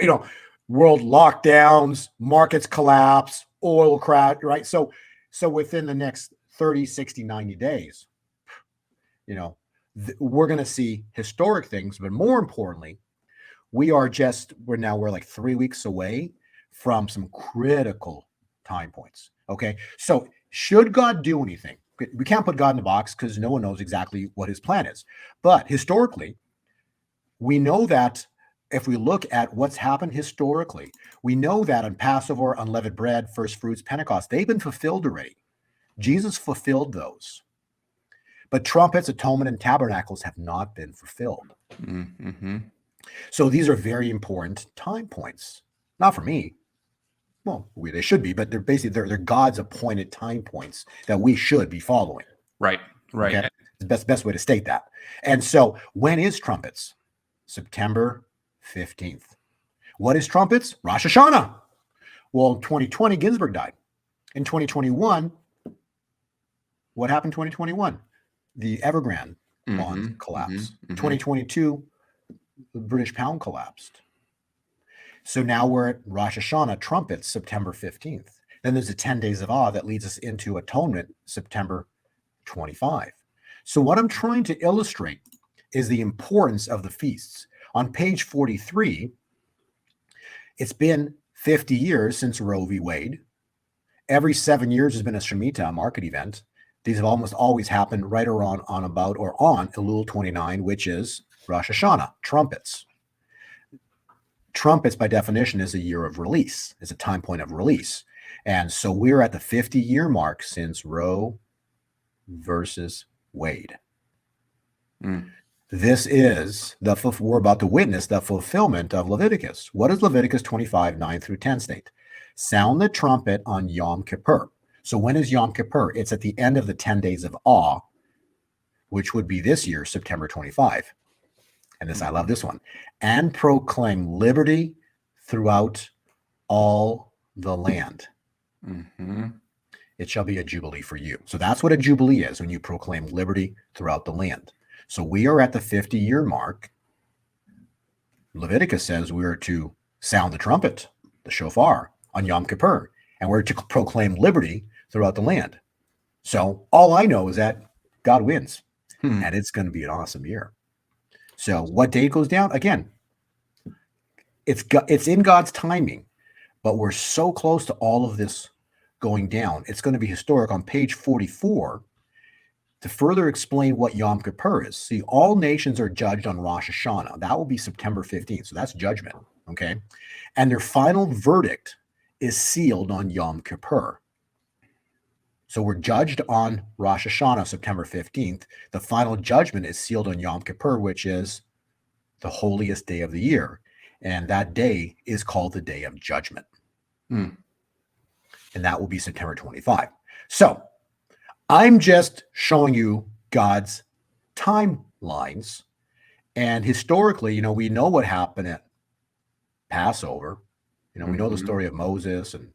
Speaker 3: world lockdowns, markets collapse, oil crash, right? So within the next 30, 60, 90 days, we're going to see historic things. But more importantly, we're like 3 weeks away from some critical time points. Okay. So should God do anything? We can't put God in a box because no one knows exactly what his plan is. But historically, we know that if we look at what's happened historically, we know that on Passover, unleavened bread, first fruits, Pentecost, they've been fulfilled already. Jesus fulfilled those. But trumpets, atonement, and tabernacles have not been fulfilled.
Speaker 2: Mm-hmm.
Speaker 3: So these are very important time points. Not for me. Well, they should be, but they're God's appointed time points that we should be following.
Speaker 2: Right.
Speaker 3: Okay? The best way to state that. And so when is trumpets? September 15th. What is trumpets? Rosh Hashanah. Well, in 2020, Ginsburg died. In 2021, what happened in 2021? The Evergrande bond collapsed. Mm-hmm. 2022, the British pound collapsed. So now we're at Rosh Hashanah, trumpets, September 15th. Then there's the 10 days of awe that leads us into atonement, September 25. So what I'm trying to illustrate is the importance of the feasts. On page 43, it's been 50 years since Roe v. Wade. Every 7 years has been a Shemitah, a market event. These have almost always happened right around, on about, or on Elul 29, which is Rosh Hashanah, trumpets. Trumpets, by definition, is a year of release. It's a time point of release. And so we're at the 50-year mark since Roe versus Wade. This is we're about to witness the fulfillment of Leviticus. What does Leviticus 25, 9 through 10 state? Sound the trumpet on Yom Kippur. So when is Yom Kippur? It's at the end of the 10 days of awe, which would be this year, September 25. And this, I love this one. And proclaim liberty throughout all the land.
Speaker 2: Mm-hmm.
Speaker 3: It shall be a jubilee for you. So that's what a jubilee is, when you proclaim liberty throughout the land. So we are at the 50-year mark. Leviticus says we are to sound the trumpet, the shofar, on Yom Kippur, and we're to proclaim liberty throughout the land. So all I know is that God wins, and it's going to be an awesome year. So what date goes down? Again, it's in God's timing, but we're so close to all of this going down. It's going to be historic. On page 44, to further explain what Yom Kippur is. See, all nations are judged on Rosh Hashanah. That will be September 15th. So that's judgment, okay? And their final verdict is sealed on Yom Kippur. So we're judged on Rosh Hashanah, September 15th. The final judgment is sealed on Yom Kippur, which is the holiest day of the year. And that day is called the Day of Judgment.
Speaker 2: Mm.
Speaker 3: And that will be September 25. So I'm just showing you God's timelines. And historically, we know what happened at Passover. We know the story of Moses, and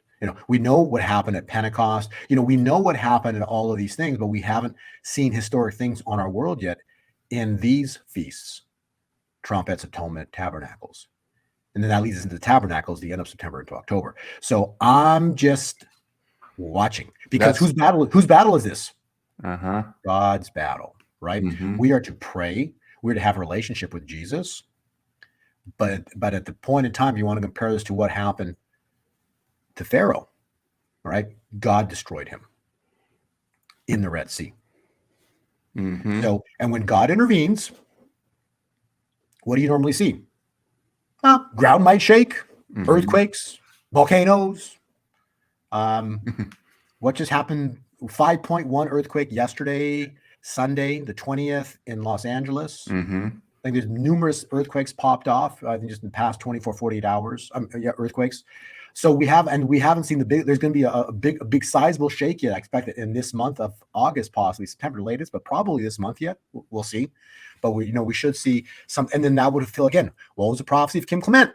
Speaker 3: we know what happened at Pentecost. We know what happened in all of these things, but we haven't seen historic things on our world yet in these feasts: trumpets, atonement, tabernacles. And then that leads us into the tabernacles, the end of September into October. So I'm just watching, because whose battle is this? God's battle, right? We are to pray. We're to have a relationship with Jesus. But at the point in time, you want to compare this to what happened to Pharaoh, right? God destroyed him in the Red Sea. So, and when God intervenes, what do you normally see? Ground might shake, earthquakes, volcanoes. What just happened? 5.1 earthquake yesterday, Sunday, the 20th in Los Angeles. I think there's numerous earthquakes popped off, I think just in the past 24, 48 hours. Earthquakes. So we haven't seen there's going to be a big sizable shake yet. I expect it in this month of August, possibly September latest, but probably this month yet. We'll see. But we should see some, and then that would feel again. What was the prophecy of Kim Clement?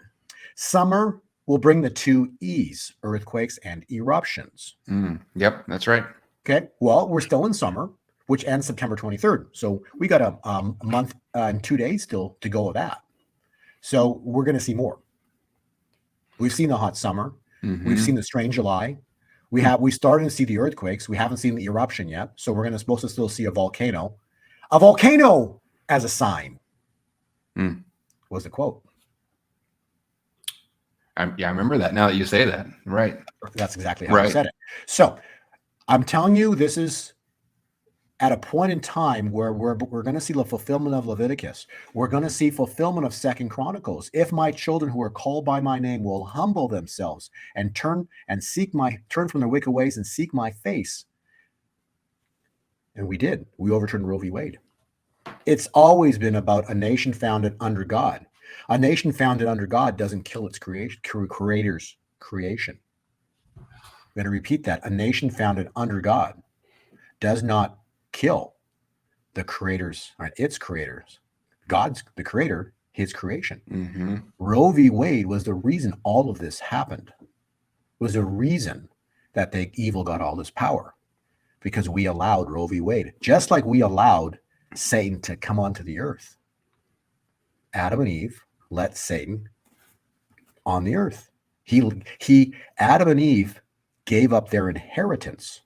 Speaker 3: Summer will bring the two E's: earthquakes and eruptions.
Speaker 2: Yep, that's right.
Speaker 3: Okay. Well, we're still in summer, which ends September 23rd. So we got a month and 2 days still to go of that. So we're going to see more. We've seen the hot summer. We've seen the strange July. We started to see the earthquakes. We haven't seen the eruption yet. So we're supposed to still see a volcano. A volcano as a sign was the quote.
Speaker 2: I remember that now that you say that. Right.
Speaker 3: That's exactly how I said it. So I'm telling you, this is at a point in time where we're going to see the fulfillment of Leviticus. We're going to see fulfillment of 2 Chronicles. If my children who are called by my name will humble themselves and turn from their wicked ways and seek my face. And we did. We overturned Roe v. Wade. It's always been about a nation founded under God. A nation founded under God doesn't kill its creator's creation. I'm going to repeat that. A nation founded under God does not kill the creators, or its creators. God's the creator, his creation. Roe v. Wade was the reason all of this happened. Was the reason that the evil got all this power, because we allowed Roe v. Wade, just like we allowed Satan to come onto the earth. Adam and Eve let Satan on the earth. Adam and Eve gave up their inheritance.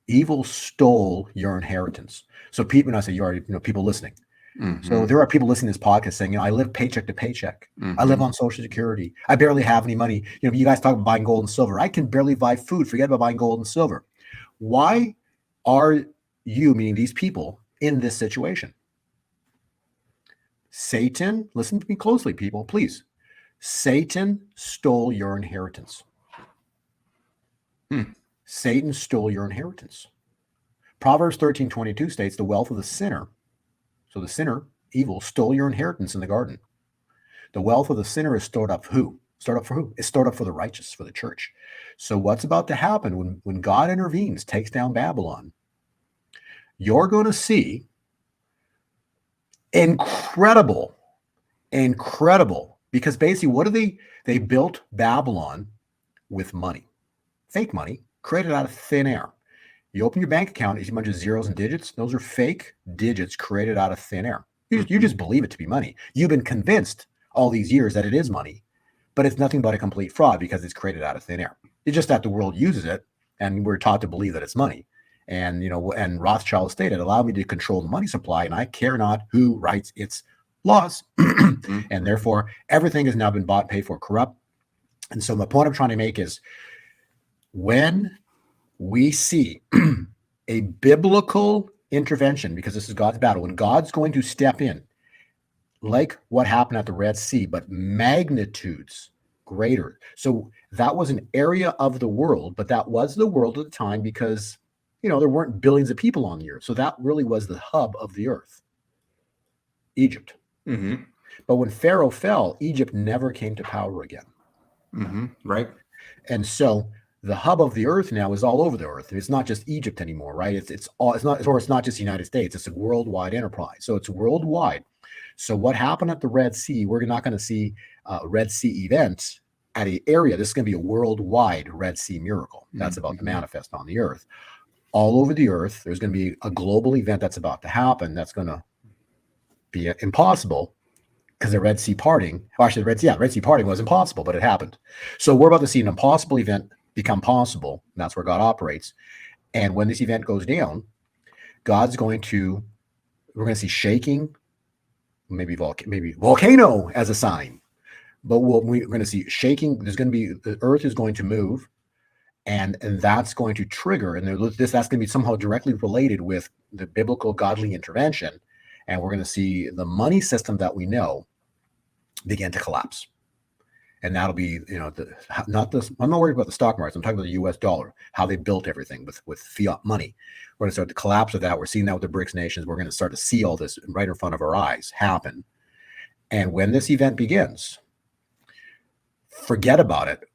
Speaker 3: Evil stole your inheritance. So people, and I say you already, people listening. So there are people listening to this podcast saying, I live paycheck to paycheck. I live on Social Security. I barely have any money. You guys talk about buying gold and silver. I can barely buy food. Forget about buying gold and silver. Why are you, meaning these people, in this situation? Satan, listen to me closely, people, please. Satan stole your inheritance. Satan stole your inheritance. Proverbs 13:22 states the wealth of the sinner. So the sinner, evil, stole your inheritance in the garden. The wealth of the sinner is stored up for who? Stored up for who? It's stored up for the righteous, for the church. So what's about to happen when God intervenes, takes down Babylon? You're going to see incredible, because basically what do they built Babylon with money, fake money, created out of thin air. You open your bank account, it's a bunch of zeros and digits. Those are fake digits created out of thin air. You just believe it to be money. You've been convinced all these years that it is money, but it's nothing but a complete fraud because it's created out of thin air. It's just that the world uses it, and we're taught to believe that it's money. And and Rothschild stated, allow me to control the money supply, and I care not who writes its laws. And therefore, everything has now been bought, paid for, corrupt. And so my point I'm trying to make is, when we see a biblical intervention, because this is God's battle, when God's going to step in, like what happened at the Red Sea, but magnitudes greater. So that was an area of the world, but that was the world at the time because, there weren't billions of people on the earth. So that really was the hub of the earth, Egypt. But when Pharaoh fell, Egypt never came to power again.
Speaker 2: Right.
Speaker 3: And so the hub of the earth now is all over the earth. It's not just Egypt anymore, right? It's not just the United States. It's a worldwide enterprise. So it's worldwide. So what happened at the Red Sea? We're not going to see Red Sea events at an area. This is going to be a worldwide Red Sea miracle. That's about to manifest on the earth. All over the earth, there's going to be a global event that's about to happen. That's going to be impossible because the Red Sea parting. Well, actually, the Red Sea parting was impossible, but it happened. So we're about to see an impossible event become possible. And that's where God operates. And when this event goes down, we're going to see shaking, maybe volcano as a sign, but we're going to see shaking. The earth is going to move, and that's going to trigger, and that's going to be somehow directly related with the biblical godly intervention, and we're going to see the money system that we know begin to collapse. And that'll be, I'm not worried about the stock market. I'm talking about the U.S. dollar, how they built everything with fiat money. We're going to start the collapse of that. We're seeing that with the BRICS nations. We're going to start to see all this right in front of our eyes happen. And when this event begins, forget about it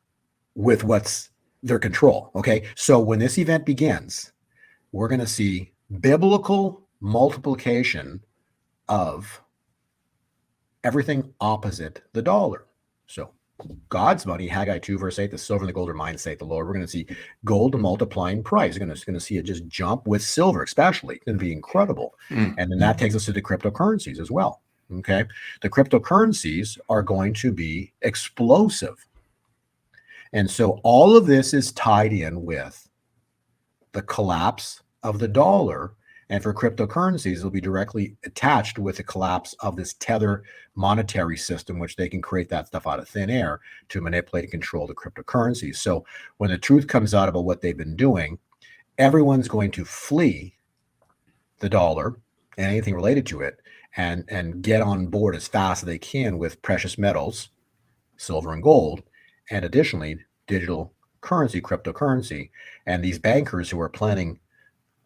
Speaker 3: with what's their control. Okay. So when this event begins, we're going to see biblical multiplication of everything opposite the dollar. So God's money, Haggai 2, verse 8, the silver and the gold are mine, saith the Lord. We're going to see gold multiplying price. We're going to see it just jump with silver, especially. It's going to be incredible. And then that takes us to the cryptocurrencies as well. Okay. The cryptocurrencies are going to be explosive. And so all of this is tied in with the collapse of the dollar. And for cryptocurrencies, it'll be directly attached with the collapse of this tether monetary system, which they can create that stuff out of thin air to manipulate and control the cryptocurrencies. So when the truth comes out about what they've been doing, everyone's going to flee the dollar and anything related to it and get on board as fast as they can with precious metals, silver and gold, and additionally, digital currency, cryptocurrency. And these bankers who are planning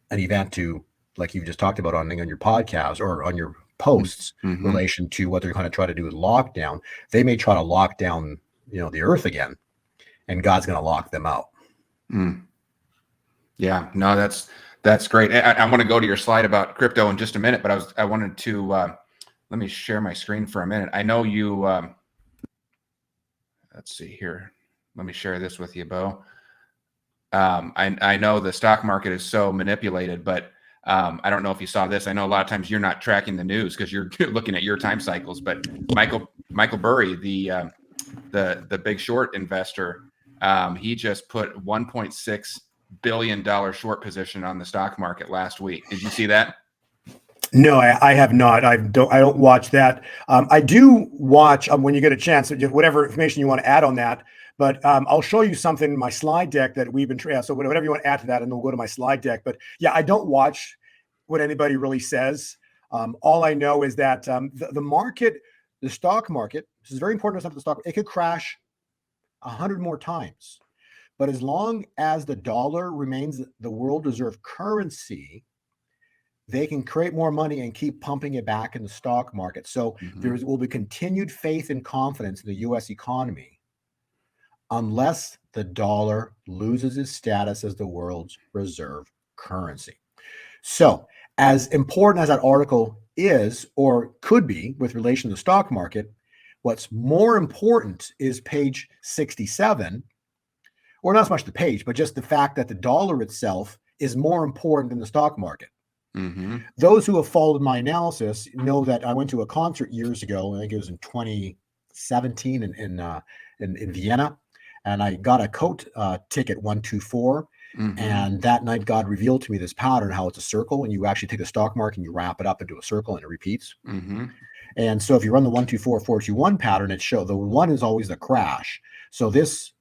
Speaker 3: an event to, like you just talked about on your podcast or on your posts, relation to what they're going to try to do with lockdown, they may try to lock down, the earth again, and God's going to lock them out.
Speaker 2: Yeah, no, that's great. I want to go to your slide about crypto in just a minute, but I wanted to let me share my screen for a minute. I know you. Let's see here. Let me share this with you, Bo. I know the stock market is so manipulated, but I don't know if you saw this. I know a lot of times you're not tracking the news because you're looking at your time cycles. But Michael Burry, the Big Short investor, he just put $1.6 billion short position on the stock market last week. Did you see that?
Speaker 3: No, I have not. I don't watch that. I do watch when you get a chance, whatever information you want to add on that. But I'll show you something in my slide deck that we've been so whatever you want to add to that, and then we'll go to my slide deck. But yeah, I don't watch what anybody really says. All I know is that the market, the stock market, this is very important to something. The stock, it could crash 100 more times, but as long as the dollar remains the world reserve currency, they can create more money and keep pumping it back in the stock market. So there will be continued faith and confidence in the U.S. economy unless the dollar loses its status as the world's reserve currency. So as important as that article is or could be with relation to the stock market, what's more important is page 67, or not so much the page, but just the fact that the dollar itself is more important than the stock market. Those who have followed my analysis know that I went to a concert years ago. I think it was in 2017 in Vienna, and I got a coat ticket 124. And that night, God revealed to me this pattern, how it's a circle, and you actually take the stock market and you wrap it up into a circle, and it repeats. And so if you run the 124 421 pattern, it shows the one is always the crash. So this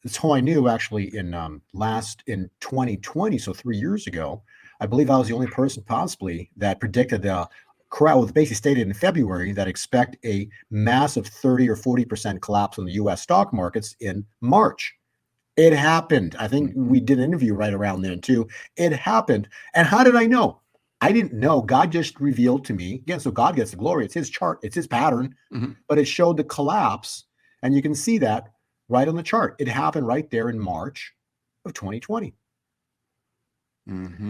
Speaker 3: is how I knew actually in 2020, so 3 years ago. I believe I was the only person possibly that predicted the crowd, basically stated in February, that expect a massive 30 or 40% collapse on the U.S. stock markets in March. It happened. I think we did an interview right around then too. It happened. And how did I know? I didn't know. God just revealed to me. Again, so God gets the glory. It's his chart. It's his pattern. But it showed the collapse. And you can see that right on the chart. It happened right there in March of 2020.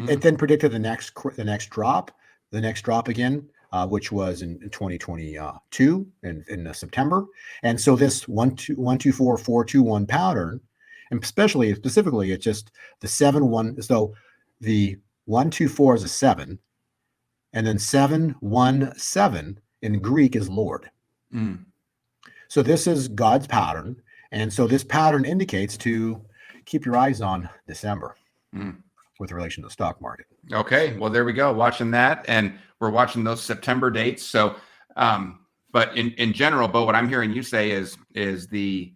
Speaker 3: It then predicted the next drop again, which was in 2022 in September. And so this 124-421 pattern, and specifically, it's just the 7-1. So the 124 is a 7, and then 717 in Greek is Lord. So this is God's pattern, and so this pattern indicates to keep your eyes on December with relation to the stock market.
Speaker 2: Okay, well, there we go. Watching that, and we're watching those September dates. So, but in general, Bo, what I'm hearing you say is the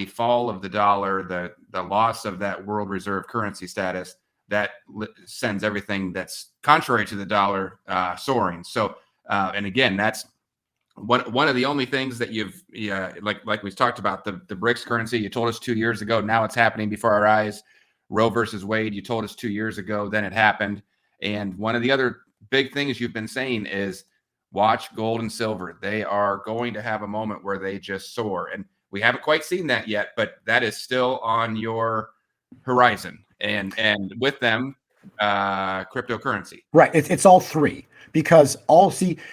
Speaker 2: fall of the dollar, the loss of that world reserve currency status, that sends everything that's contrary to the dollar soaring. So, and again, that's one of the only things that you've like we've talked about, the BRICS currency. You told us 2 years ago. Now it's happening before our eyes. Roe versus Wade, you told us 2 years ago, then it happened. And one of the other big things you've been saying is watch gold and silver. They are going to have a moment where they just soar. And we haven't quite seen that yet, but that is still on your horizon. And with them, cryptocurrency.
Speaker 3: Right. It's all three, because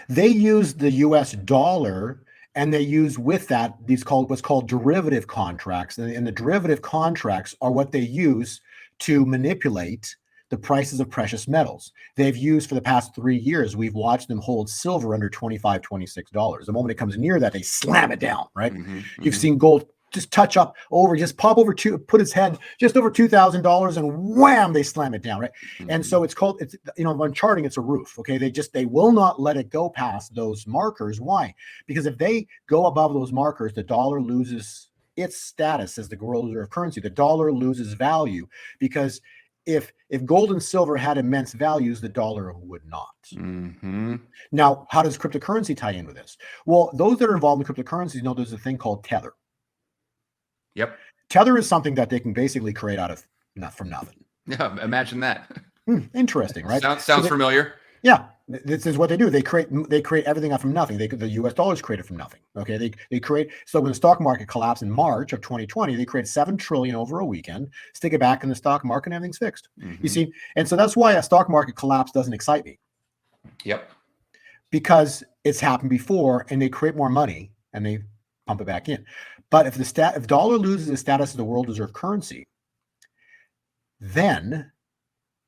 Speaker 3: they use the US dollar, and they use with that what's called derivative contracts. And the derivative contracts are what they use to manipulate the prices of precious metals. They've used for the past 3 years, we've watched them hold silver under $25, $26. The moment it comes near that, they slam it down, right? You've seen gold just pop over put its head just over $2,000, and wham, they slam it down, right? And so it's on charting, it's a roof. Okay, they will not let it go past those markers. Why? Because if they go above those markers, the dollar loses its status as the world reserve currency. The dollar loses value, because if gold and silver had immense values, the dollar would not. Now, how does cryptocurrency tie in with this? Well, those that are involved in cryptocurrencies know there's a thing called Tether.
Speaker 2: Yep.
Speaker 3: Tether is something that they can basically create from nothing.
Speaker 2: Yeah, imagine that.
Speaker 3: Interesting, right?
Speaker 2: Sounds familiar.
Speaker 3: Yeah, this is what they do. They create everything out from nothing. The U.S. dollar is created from nothing. Okay, they create. So when the stock market collapsed in March of 2020, they created $7 trillion over a weekend. Stick it back in the stock market, and everything's fixed. You see, and so that's why a stock market collapse doesn't excite me.
Speaker 2: Yep.
Speaker 3: Because it's happened before, and they create more money and they pump it back in. But if dollar loses its status as the world reserve currency, then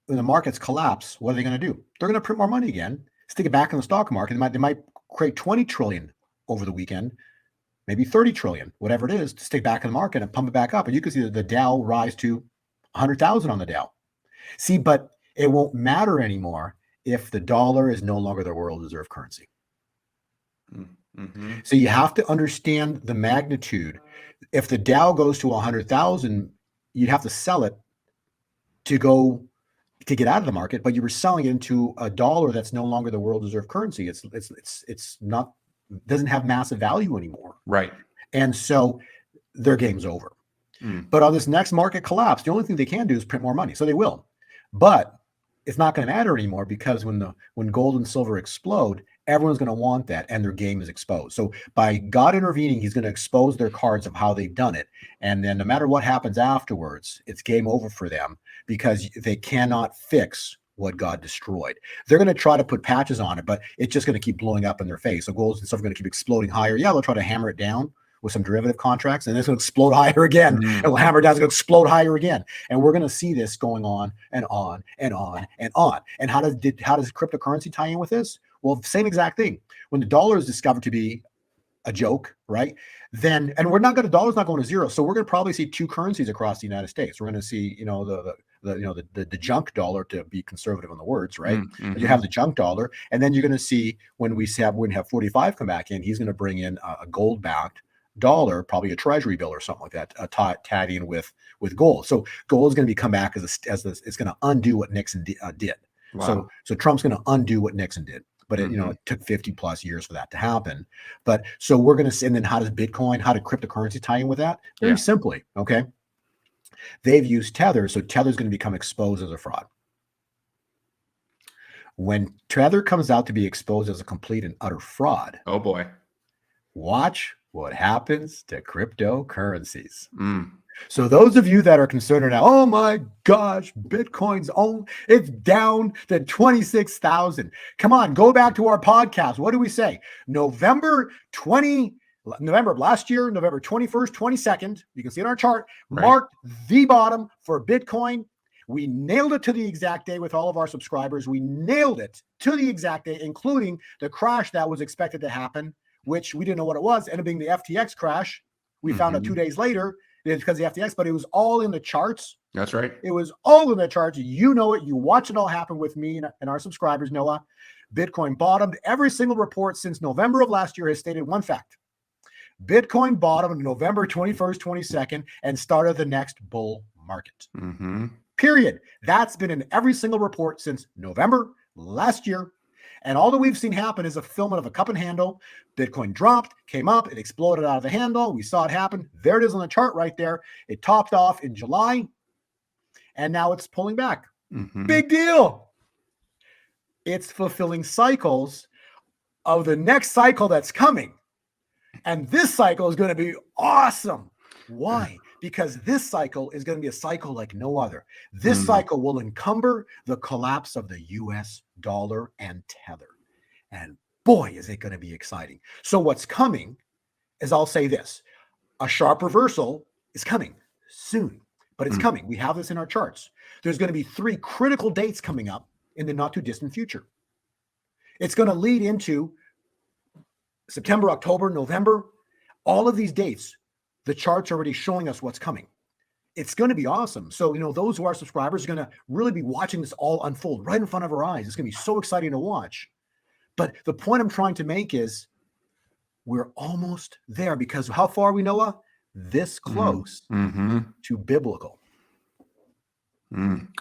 Speaker 3: when the markets collapse, what are they going to do? They're going to print more money again, stick it back in the stock market. They might create 20 trillion over the weekend, maybe 30 trillion, whatever it is, to stick back in the market and pump it back up. And you can see the Dow rise to 100,000 on the Dow. See, but it won't matter anymore if the dollar is no longer the world reserve currency. So you have to understand the magnitude. If the Dow goes to 100,000, you'd have to sell it to get out of the market, but you were selling it into a dollar that's no longer the world reserve currency. It's not, doesn't have massive value anymore.
Speaker 2: Right. And
Speaker 3: so their game's over. But on this next market collapse, the only thing they can do is print more money. So they will. But it's not going to matter anymore, because when gold and silver explode, everyone's going to want that, and their game is exposed. So by God intervening, he's going to expose their cards of how they've done it. And then no matter what happens afterwards, it's game over for them, because they cannot fix what God destroyed. They're going to try to put patches on it, but it's just going to keep blowing up in their face. So gold and silver are going to keep exploding higher. Yeah, they'll try to hammer it down with some derivative contracts, and it's going to explode higher again. And we'll hammer it down, it's going to explode higher again. And we're going to see this going on and on and on and on. And how does cryptocurrency tie in with this? Well, same exact thing. When the dollar is discovered to be a joke, right? Then, and the dollar's not going to zero. So we're going to probably see two currencies across the United States. We're going to see, the junk dollar, to be conservative on the words, right? You have the junk dollar, and then you're going to see when we have 45 come back in, he's going to bring in a gold-backed dollar, probably a treasury bill or something like that, tied in with gold. So gold is going to come back it's going to undo what Nixon did. Wow. So Trump's going to undo what Nixon did. But it took 50 plus years for that to happen. But so we're going to see, and then how did cryptocurrency tie in with that? Very simply, okay? They've used Tether, so Tether's going to become exposed as a fraud. When Tether comes out to be exposed as a complete and utter fraud,
Speaker 2: Oh boy.
Speaker 3: watch what happens to cryptocurrencies.
Speaker 2: Mm.
Speaker 3: So those of you that are concerned now, oh my gosh, Bitcoin's it's down to 26,000. Come on, go back to our podcast. What do we say? November of last year, November 21st, 22nd, you can see in our chart,
Speaker 2: Right.
Speaker 3: marked the bottom for Bitcoin. We nailed it to the exact day with all of our subscribers. We nailed it to the exact day, including the crash that was expected to happen, which we didn't know what it was, ended up being the FTX crash. We found out 2 days later it's because of the FTX, but it was all in the charts.
Speaker 2: That's right.
Speaker 3: It was all in the charts. You know it. You watch it all happen with me and our subscribers, Noah. Bitcoin bottomed. Every single report since November of last year has stated one fact. Bitcoin bottomed November 21st, 22nd, and started the next bull market.
Speaker 2: Mm-hmm.
Speaker 3: Period. That's been in every single report since November last year. And all that we've seen happen is a fulfillment of a cup and handle. Bitcoin dropped, came up, it exploded out of the handle. We saw it happen. There it is on the chart right there. It topped off in July, and now it's pulling back.
Speaker 2: Mm-hmm.
Speaker 3: Big deal. It's fulfilling cycles of the next cycle that's coming. And this cycle is going to be awesome. Why? Because this cycle is going to be a cycle like no other. This cycle will encumber the collapse of the US dollar and Tether. And boy, is it going to be exciting. So what's coming is, I'll say this, a sharp reversal is coming soon, but it's coming. We have this in our charts. There's going to be 3 critical dates coming up in the not too distant future. It's going to lead into September, October, November, all of these dates. The chart's already showing us what's coming. It's going to be awesome. So, those who are subscribers are going to really be watching this all unfold right in front of our eyes. It's going to be so exciting to watch. But the point I'm trying to make is we're almost there, because how far are we, Noah? This close to biblical.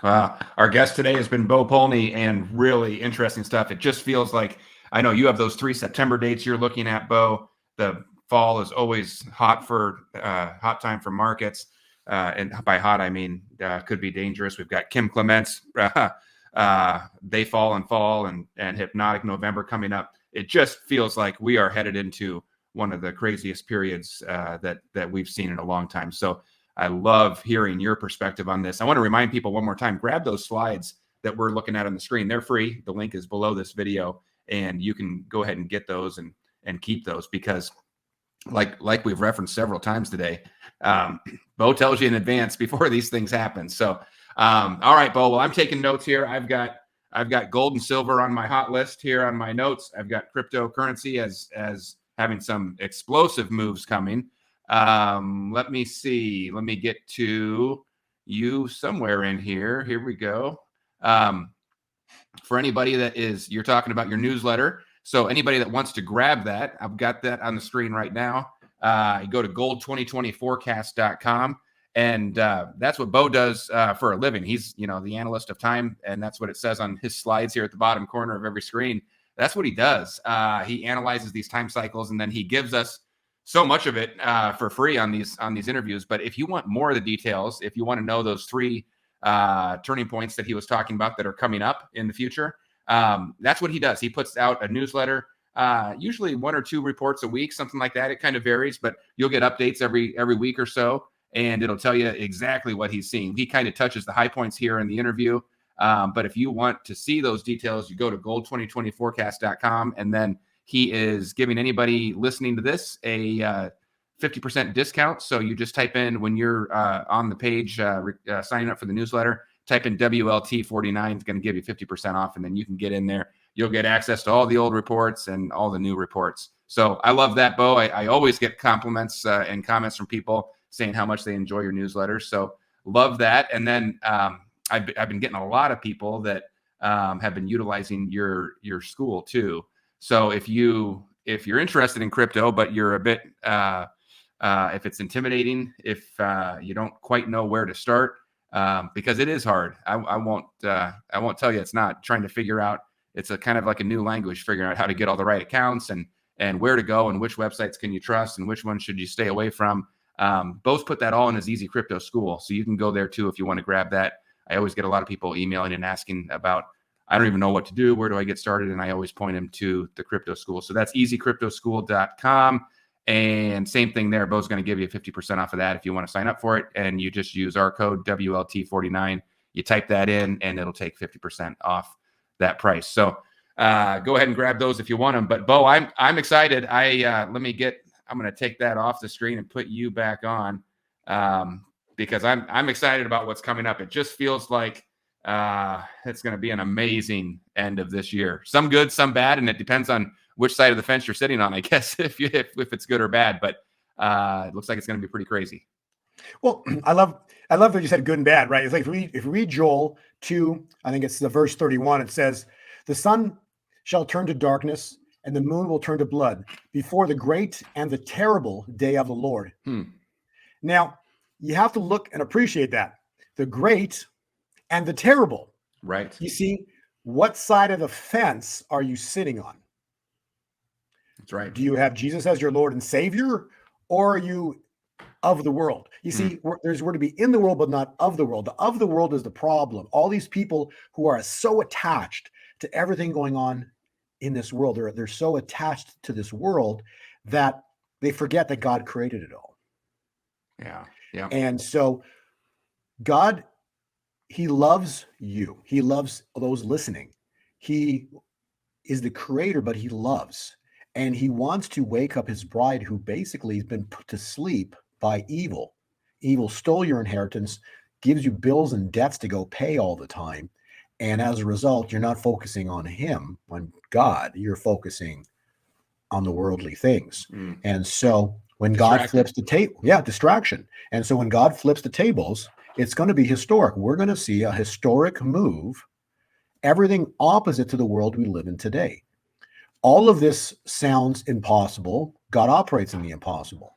Speaker 2: Wow. Our guest today has been Bo Polny, and really interesting stuff. It just feels like, I know you have those 3 September dates you're looking at, Bo. The fall is always hot time for markets. And by hot, I mean, could be dangerous. We've got Kim Clements, They Fall and Hypnotic November coming up. It just feels like we are headed into one of the craziest periods that we've seen in a long time. So I love hearing your perspective on this. I want to remind people one more time, grab those slides that we're looking at on the screen. They're free. The link is below this video, and you can go ahead and get those and keep those, because like we've referenced several times today, Bo tells you in advance before these things happen. So, all right, Bo, well, I'm taking notes here. I've got gold and silver on my hot list here on my notes. I've got cryptocurrency as having some explosive moves coming. Let me see. Let me get to you somewhere in here. Here we go. For anybody you're talking about your newsletter. So anybody that wants to grab that, I've got that on the screen right now. You go to gold2020forecast.com, and that's what Bo does for a living. He's, the analyst of time, and that's what it says on his slides here at the bottom corner of every screen. That's what he does. He analyzes these time cycles, and then he gives us so much of it for free on these interviews. But if you want more of the details, if you want to know those 3 turning points that he was talking about that are coming up in the future, that's what he does. He puts out a newsletter, usually 1 or 2 reports a week, something like that. It kind of varies, but you'll get updates every week or so, and it'll tell you exactly what he's seeing. He kind of touches the high points here in the interview. But if you want to see those details, you go to gold2020forecast.com, and then he is giving anybody listening to this a 50% discount. So you just type in, when you're on the page signing up for the newsletter, type in WLT49. It's going to give you 50% off, and then you can get in there. You'll get access to all the old reports and all the new reports. So I love that, Bo. I always get compliments and comments from people saying how much they enjoy your newsletters. So love that. And then I've been getting a lot of people that have been utilizing your school too. So if you're interested in crypto, but you're a bit if it's intimidating, if you don't quite know where to start, because it is hard. I won't tell you it's not. Trying to figure out, it's a kind of like a new language, figuring out how to get all the right accounts and where to go and which websites can you trust and which ones should you stay away from. Both put that all in his Easy Crypto School, so you can go there too if you want to grab that. I always get a lot of people emailing and asking about I don't even know what to do. Where do I get started? And I always point them to the crypto school. So that's easycryptoschool.com. And same thing there. Bo's going to give you 50% off of that if you want to sign up for it. And you just use our code WLT49. You type that in and it'll take 50% off that price. So go ahead and grab those if you want them. But Bo, I'm excited. I'm going to take that off the screen and put you back on because I'm excited about what's coming up. It just feels like it's going to be an amazing end of this year. Some good, some bad, and it depends on which side of the fence you're sitting on, I guess, if it's good or bad. But it looks like it's going to be pretty crazy.
Speaker 3: Well, I love that you said good and bad, right? It's like if we read Joel 2, I think it's the verse 31, it says, the sun shall turn to darkness and the moon will turn to blood before the great and the terrible day of the Lord. Now, you have to look and appreciate that. The great and the terrible.
Speaker 2: Right.
Speaker 3: You see, what side of the fence are you sitting on?
Speaker 2: That's right.
Speaker 3: Do you have Jesus as your Lord and Savior, or are you of the world? You see, we're to be in the world, but not of the world. The of the world is the problem. All these people who are so attached to everything going on in this world, they're so attached to this world that they forget that God created it all.
Speaker 2: Yeah. Yeah.
Speaker 3: And so God, he loves you. He loves those listening. He is the creator, but he loves. And he wants to wake up his bride who basically has been put to sleep by evil. Evil stole your inheritance, gives you bills and debts to go pay all the time. And as a result, you're not focusing on him, on God. You're focusing on the worldly things. And so when God flips the table, distraction. And so when God flips the tables, it's going to be historic. We're going to see a historic move, everything opposite to the world we live in today. All of this sounds impossible. God operates in the impossible.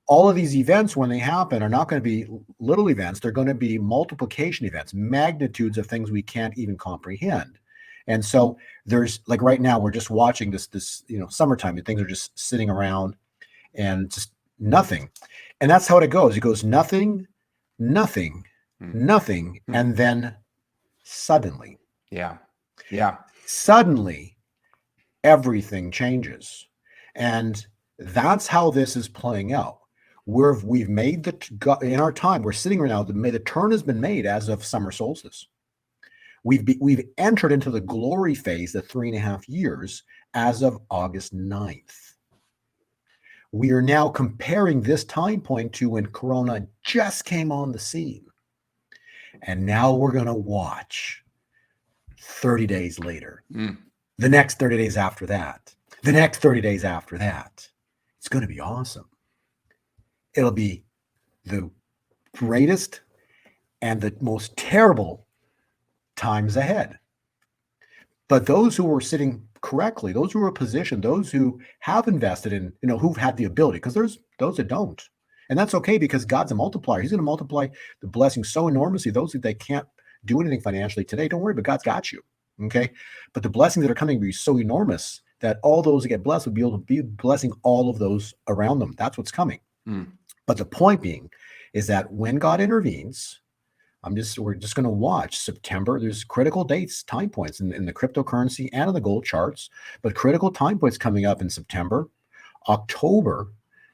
Speaker 3: All of these events, when they happen, are not going to be little events. They're going to be multiplication events, magnitudes of things we can't even comprehend. And so there's, like right now, we're just watching this summertime, and things are just sitting around and just nothing. And that's how it goes. It goes nothing, nothing, nothing, and then suddenly.
Speaker 2: Yeah.
Speaker 3: Suddenly, everything changes. And that's how this is playing out. We've made in our time, we're sitting right now, the turn has been made as of summer solstice. We've entered into the glory phase, the 3.5 years, as of August 9th. We are now comparing this time point to when Corona just came on the scene. And now we're going to watch 30 days later, the next 30 days after that, the next 30 days after that. It's going to be awesome. It'll be the greatest and the most terrible times ahead. But those who are sitting correctly, those who are positioned, those who have invested in, who've had the ability, because there's those that don't. And that's okay, because God's a multiplier. He's going to multiply the blessing so enormously. Those who they can't do anything financially today, don't worry, but God's got you. Okay. But the blessings that are coming will be so enormous that all those that get blessed will be able to be blessing all of those around them. That's what's coming. But the point being is that when God intervenes, we're just going to watch September. There's critical dates, time points in the cryptocurrency and in the gold charts, but critical time points coming up in September, October,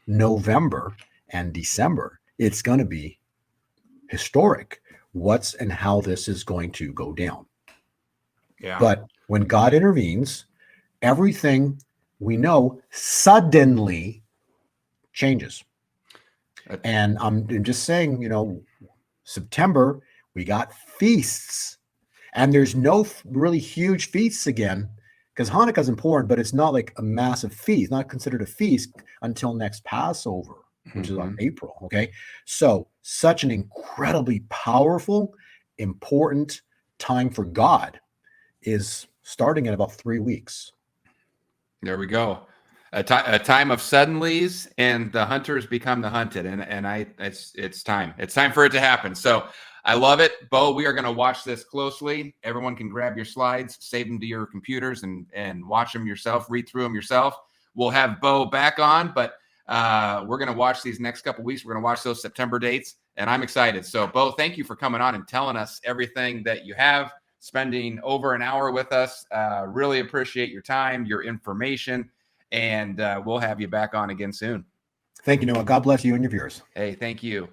Speaker 3: November, and December. It's going to be historic. What's and how this is going to go down. Yeah. But when God intervenes, everything we know suddenly changes. And I'm just saying, September, we got feasts, and there's no really huge feasts again, because Hanukkah is important, but it's not like a massive feast, not considered a feast until next Passover, which is on April. Okay. So such an incredibly powerful, important time for God is starting in about 3 weeks.
Speaker 2: There we go. A time of suddenlies, and the hunters become the hunted, and it's time. It's time for it to happen. So I love it, Bo. We are going to watch this closely. Everyone can grab your slides, save them to your computers, and watch them yourself. Read through them yourself. We'll have Bo back on, but we're going to watch these next couple weeks. We're going to watch those September dates, and I'm excited. So Bo, thank you for coming on and telling us everything that you have. spending over an hour with us. Really appreciate your time, your information, and we'll have you back on again soon.
Speaker 3: Thank you, Noah. God bless you and your viewers.
Speaker 2: Hey, thank you.